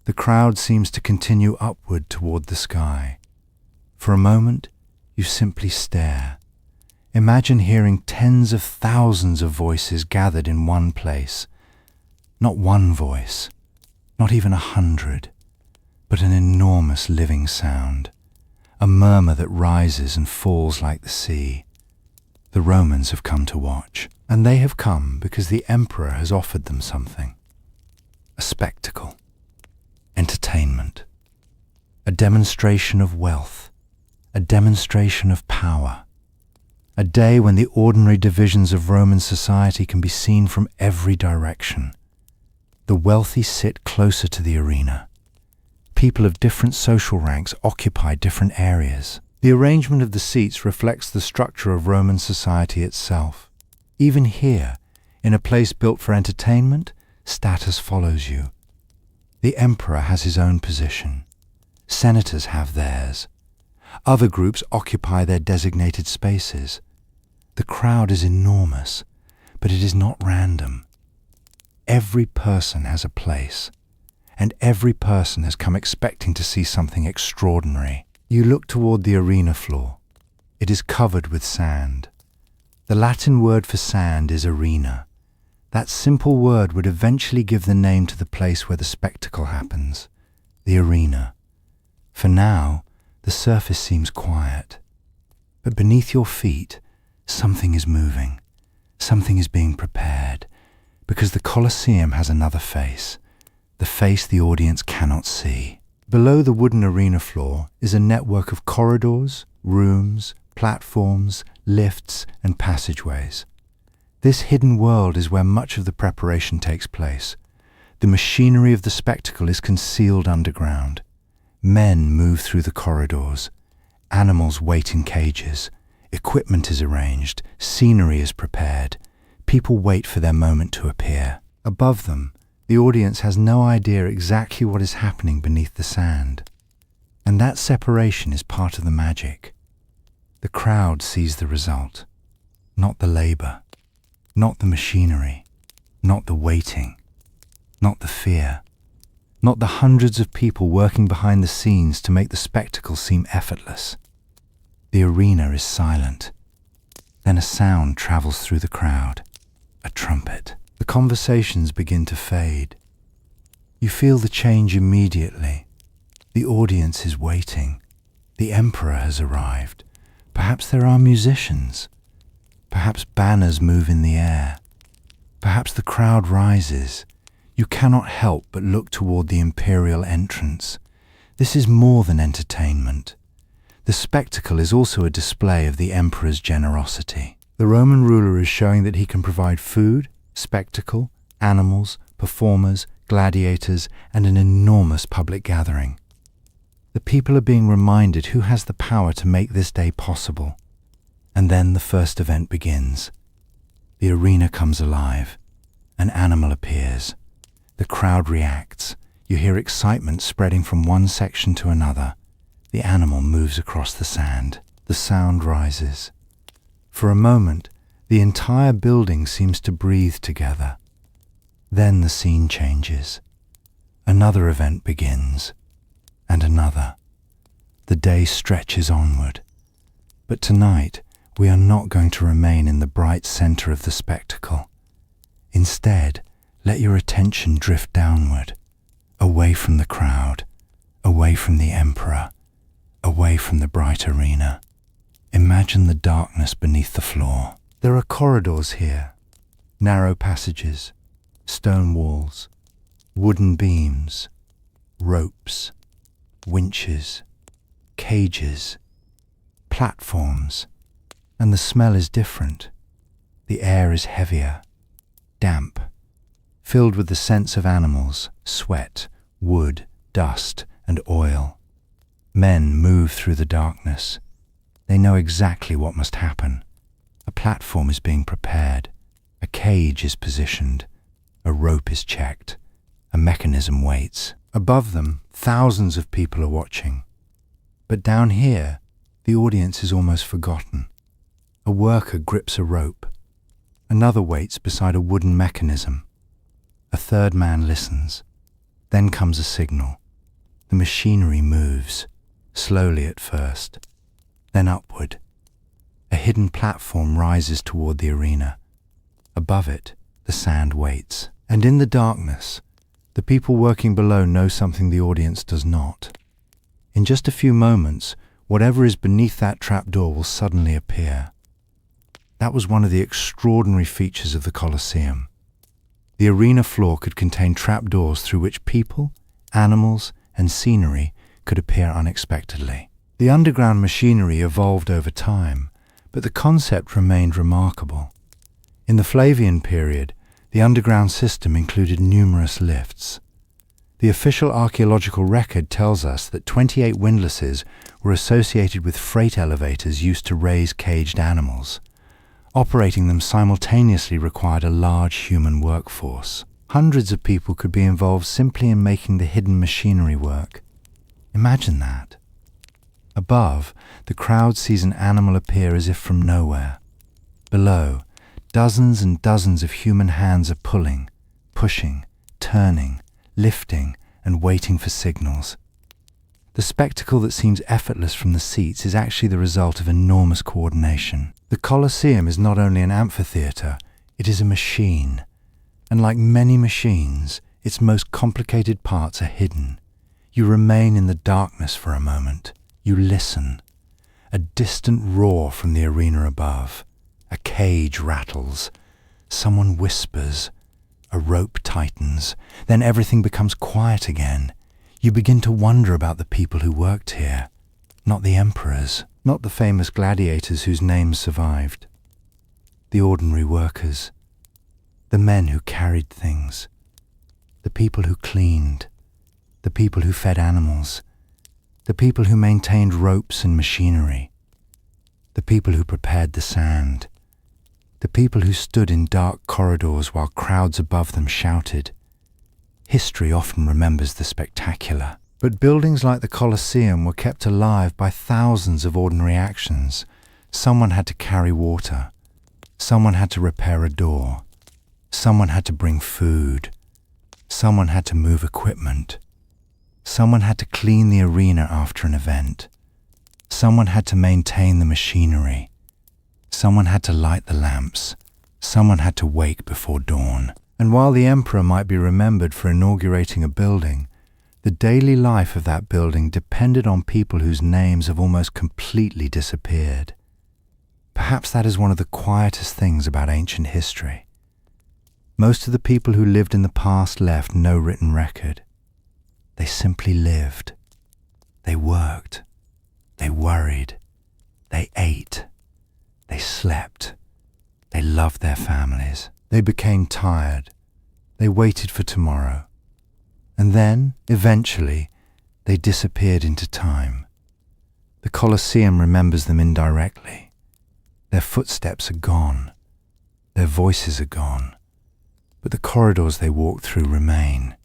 The crowd seems to continue upward toward the sky. For a moment, you simply stare. Imagine hearing tens of thousands of voices gathered in one place. Not one voice, not even 100, but an enormous living sound, a murmur that rises and falls like the sea. The Romans have come to watch, and they have come because the emperor has offered them something. A spectacle, entertainment, a demonstration of wealth, a demonstration of power, a day when the ordinary divisions of Roman society can be seen from every direction. The wealthy sit closer to the arena. People of different social ranks occupy different areas. The arrangement of the seats reflects the structure of Roman society itself. Even here, in a place built for entertainment, status follows you. The emperor has his own position. Senators have theirs. Other groups occupy their designated spaces. The crowd is enormous, but it is not random. Every person has a place, and every person has come expecting to see something extraordinary. You look toward the arena floor. It is covered with sand. The Latin word for sand is arena. That simple word would eventually give the name to the place where the spectacle happens, the arena. For now, the surface seems quiet. But beneath your feet, something is moving. Something is being prepared. Because the Colosseum has another face. The face the audience cannot see. Below the wooden arena floor is a network of corridors, rooms, platforms, lifts, and passageways. This hidden world is where much of the preparation takes place. The machinery of the spectacle is concealed underground. Men move through the corridors. Animals wait in cages. Equipment is arranged. Scenery is prepared. People wait for their moment to appear. Above them, the audience has no idea exactly what is happening beneath the sand. And that separation is part of the magic. The crowd sees the result, not the labor, not the machinery, not the waiting, not the fear, not the hundreds of people working behind the scenes to make the spectacle seem effortless. The arena is silent. Then a sound travels through the crowd, a trumpet. The conversations begin to fade. You feel the change immediately. The audience is waiting. The emperor has arrived. Perhaps there are musicians. Perhaps banners move in the air. Perhaps the crowd rises. You cannot help but look toward the imperial entrance. This is more than entertainment. The spectacle is also a display of the emperor's generosity. The Roman ruler is showing that he can provide food, spectacle, animals, performers, gladiators, and an enormous public gathering. The people are being reminded who has the power to make this day possible. And then the first event begins. The arena comes alive. An animal appears. The crowd reacts. You hear excitement spreading from one section to another. The animal moves across the sand. The sound rises. For a moment, the entire building seems to breathe together. Then the scene changes. Another event begins, and another. The day stretches onward. But tonight, we are not going to remain in the bright center of the spectacle. Instead, let your attention drift downward, away from the crowd, away from the emperor, away from the bright arena. Imagine the darkness beneath the floor. There are corridors here, narrow passages, stone walls, wooden beams, ropes, winches, cages, platforms, and the smell is different. The air is heavier, damp, filled with the scents of animals, sweat, wood, dust, and oil. Men move through the darkness. They know exactly what must happen. A platform is being prepared. A cage is positioned. A rope is checked. A mechanism waits. Above them, thousands of people are watching. But down here, the audience is almost forgotten. A worker grips a rope. Another waits beside a wooden mechanism. A third man listens. Then comes a signal. The machinery moves, slowly at first, then upward. A hidden platform rises toward the arena. Above it, the sand waits. And in the darkness, the people working below know something the audience does not. In just a few moments, whatever is beneath that trapdoor will suddenly appear. That was one of the extraordinary features of the Colosseum. The arena floor could contain trapdoors through which people, animals, and scenery could appear unexpectedly. The underground machinery evolved over time, but the concept remained remarkable. In the Flavian period, the underground system included numerous lifts. The official archaeological record tells us that 28 windlasses were associated with freight elevators used to raise caged animals. Operating them simultaneously required a large human workforce. Hundreds of people could be involved simply in making the hidden machinery work. Imagine that. Above, the crowd sees an animal appear as if from nowhere. Below, dozens and dozens of human hands are pulling, pushing, turning, lifting, and waiting for signals. The spectacle that seems effortless from the seats is actually the result of enormous coordination. The Colosseum is not only an amphitheatre, it is a machine. And like many machines, its most complicated parts are hidden. You remain in the darkness for a moment. You listen. A distant roar from the arena above. A cage rattles. Someone whispers. A rope tightens. Then everything becomes quiet again. You begin to wonder about the people who worked here. Not the emperors, not the famous gladiators whose names survived. The ordinary workers. The men who carried things. The people who cleaned. The people who fed animals. The people who maintained ropes and machinery. The people who prepared the sand. The people who stood in dark corridors while crowds above them shouted. History often remembers the spectacular, but buildings like the Colosseum were kept alive by thousands of ordinary actions. Someone had to carry water. Someone had to repair a door. Someone had to bring food. Someone had to move equipment. Someone had to clean the arena after an event. Someone had to maintain the machinery. Someone had to light the lamps. Someone had to wake before dawn. And while the emperor might be remembered for inaugurating a building, the daily life of that building depended on people whose names have almost completely disappeared. Perhaps that is one of the quietest things about ancient history. Most of the people who lived in the past left no written record. They simply lived. They worked. They worried. They ate. They slept. They loved their families. They became tired. They waited for tomorrow. And then, eventually, they disappeared into time. The Colosseum remembers them indirectly. Their footsteps are gone. Their voices are gone. But the corridors they walked through remain.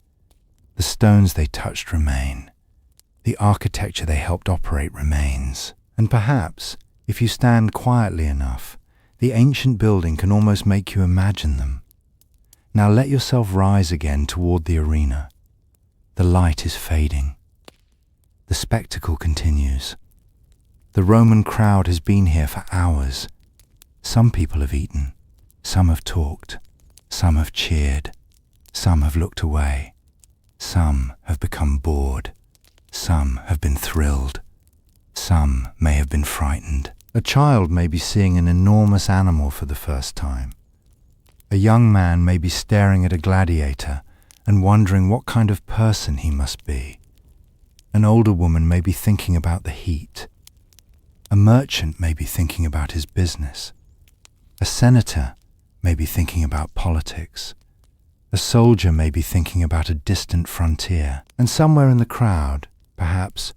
The stones they touched remain. The architecture they helped operate remains. And perhaps, if you stand quietly enough, the ancient building can almost make you imagine them. Now let yourself rise again toward the arena. The light is fading. The spectacle continues. The Roman crowd has been here for hours. Some people have eaten. Some have talked. Some have cheered. Some have looked away. Some have become bored. Some have been thrilled. Some may have been frightened. A child may be seeing an enormous animal for the first time. A young man may be staring at a gladiator and wondering what kind of person he must be. An older woman may be thinking about the heat. A merchant may be thinking about his business. A senator may be thinking about politics. A soldier may be thinking about a distant frontier. And somewhere in the crowd, perhaps,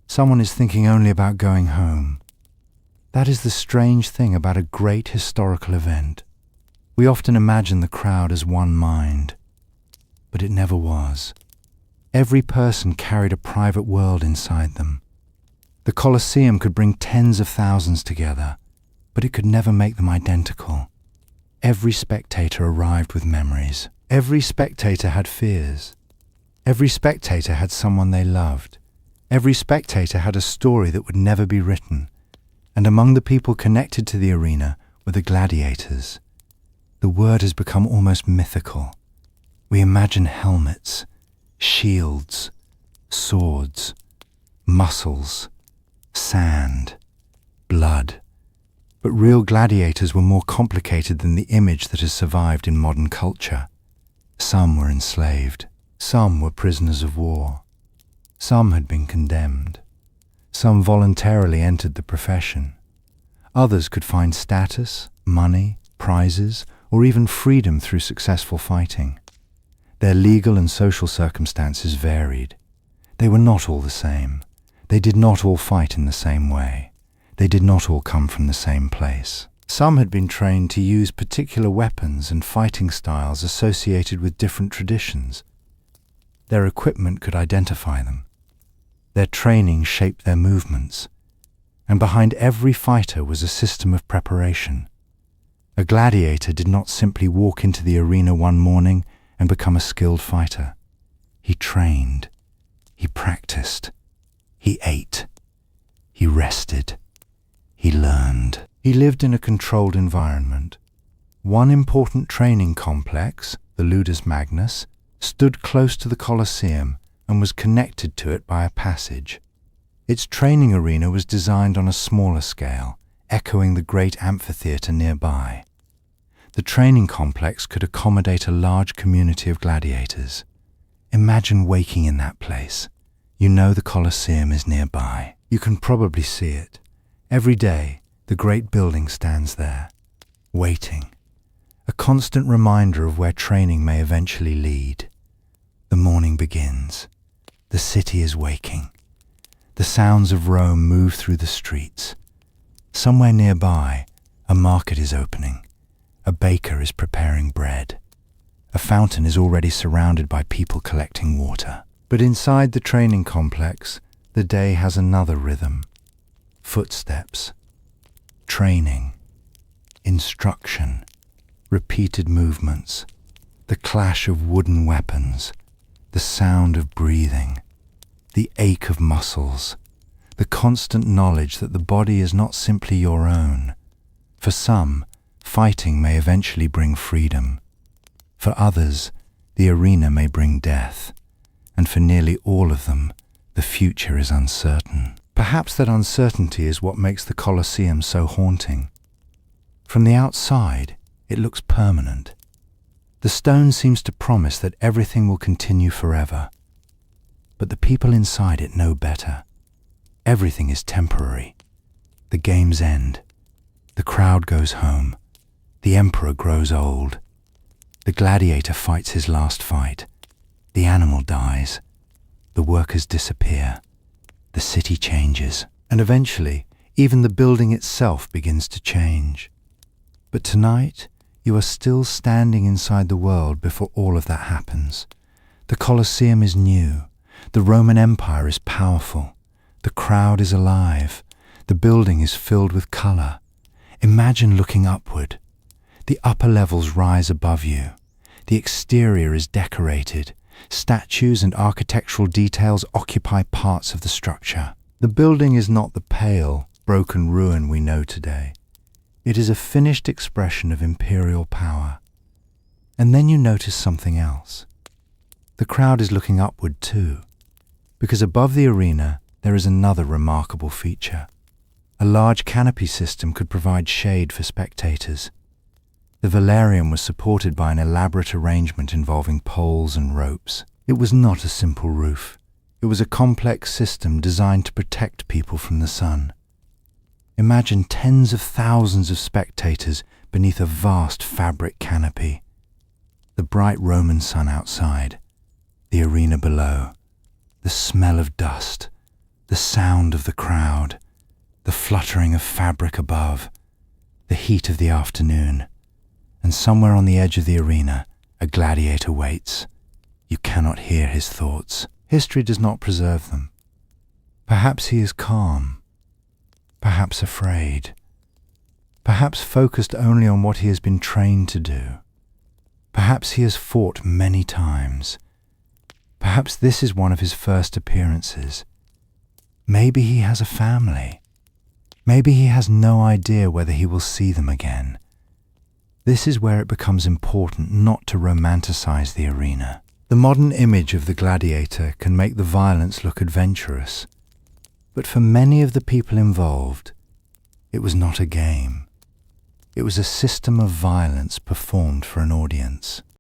someone is thinking only about going home. That is the strange thing about a great historical event. We often imagine the crowd as one mind, but it never was. Every person carried a private world inside them. The Colosseum could bring tens of thousands together, but it could never make them identical. Every spectator arrived with memories. Every spectator had fears. Every spectator had someone they loved. Every spectator had a story that would never be written. And among the people connected to the arena were the gladiators. The word has become almost mythical. We imagine helmets, shields, swords, muscles, sand, blood. But real gladiators were more complicated than the image that has survived in modern culture. Some were enslaved. Some were prisoners of war. Some had been condemned. Some voluntarily entered the profession. Others could find status, money, prizes, or even freedom through successful fighting. Their legal and social circumstances varied. They were not all the same. They did not all fight in the same way. They did not all come from the same place. Some had been trained to use particular weapons and fighting styles associated with different traditions. Their equipment could identify them. Their training shaped their movements. And behind every fighter was a system of preparation. A gladiator did not simply walk into the arena one morning and become a skilled fighter. He trained. He practiced. He ate. He rested. He learned. He lived in a controlled environment. One important training complex, the Ludus Magnus, stood close to the Colosseum and was connected to it by a passage. Its training arena was designed on a smaller scale, echoing the great amphitheatre nearby. The training complex could accommodate a large community of gladiators. Imagine waking in that place. You know the Colosseum is nearby. You can probably see it. Every day, the great building stands there, waiting, a constant reminder of where training may eventually lead. The morning begins. The city is waking. The sounds of Rome move through the streets. Somewhere nearby, a market is opening. A baker is preparing bread. A fountain is already surrounded by people collecting water. But inside the training complex, the day has another rhythm. Footsteps, training, instruction, repeated movements, the clash of wooden weapons, the sound of breathing, the ache of muscles, the constant knowledge that the body is not simply your own. For some, fighting may eventually bring freedom. For others, the arena may bring death. And for nearly all of them, the future is uncertain. Perhaps that uncertainty is what makes the Colosseum so haunting. From the outside, it looks permanent. The stone seems to promise that everything will continue forever. But the people inside it know better. Everything is temporary. The games end. The crowd goes home. The emperor grows old. The gladiator fights his last fight. The animal dies. The workers disappear. The city changes. And eventually, even the building itself begins to change. But tonight, you are still standing inside the world before all of that happens. The Colosseum is new. The Roman Empire is powerful. The crowd is alive. The building is filled with color. Imagine looking upward. The upper levels rise above you. The exterior is decorated. Statues and architectural details occupy parts of the structure. The building is not the pale, broken ruin we know today. It is a finished expression of imperial power. And then you notice something else. The crowd is looking upward too, because above the arena there is another remarkable feature. A large canopy system could provide shade for spectators. The Valerium was supported by an elaborate arrangement involving poles and ropes. It was not a simple roof. It was a complex system designed to protect people from the sun. Imagine tens of thousands of spectators beneath a vast fabric canopy. The bright Roman sun outside, the arena below, the smell of dust, the sound of the crowd, the fluttering of fabric above, the heat of the afternoon. And somewhere on the edge of the arena, a gladiator waits. You cannot hear his thoughts. History does not preserve them. Perhaps he is calm. Perhaps afraid. perhaps focused only on what he has been trained to do. Perhaps he has fought many times. Perhaps this is one of his first appearances. Maybe he has a family. Maybe he has no idea whether he will see them again. This is where it becomes important not to romanticize the arena. The modern image of the gladiator can make the violence look adventurous. But for many of the people involved, it was not a game. It was a system of violence performed for an audience.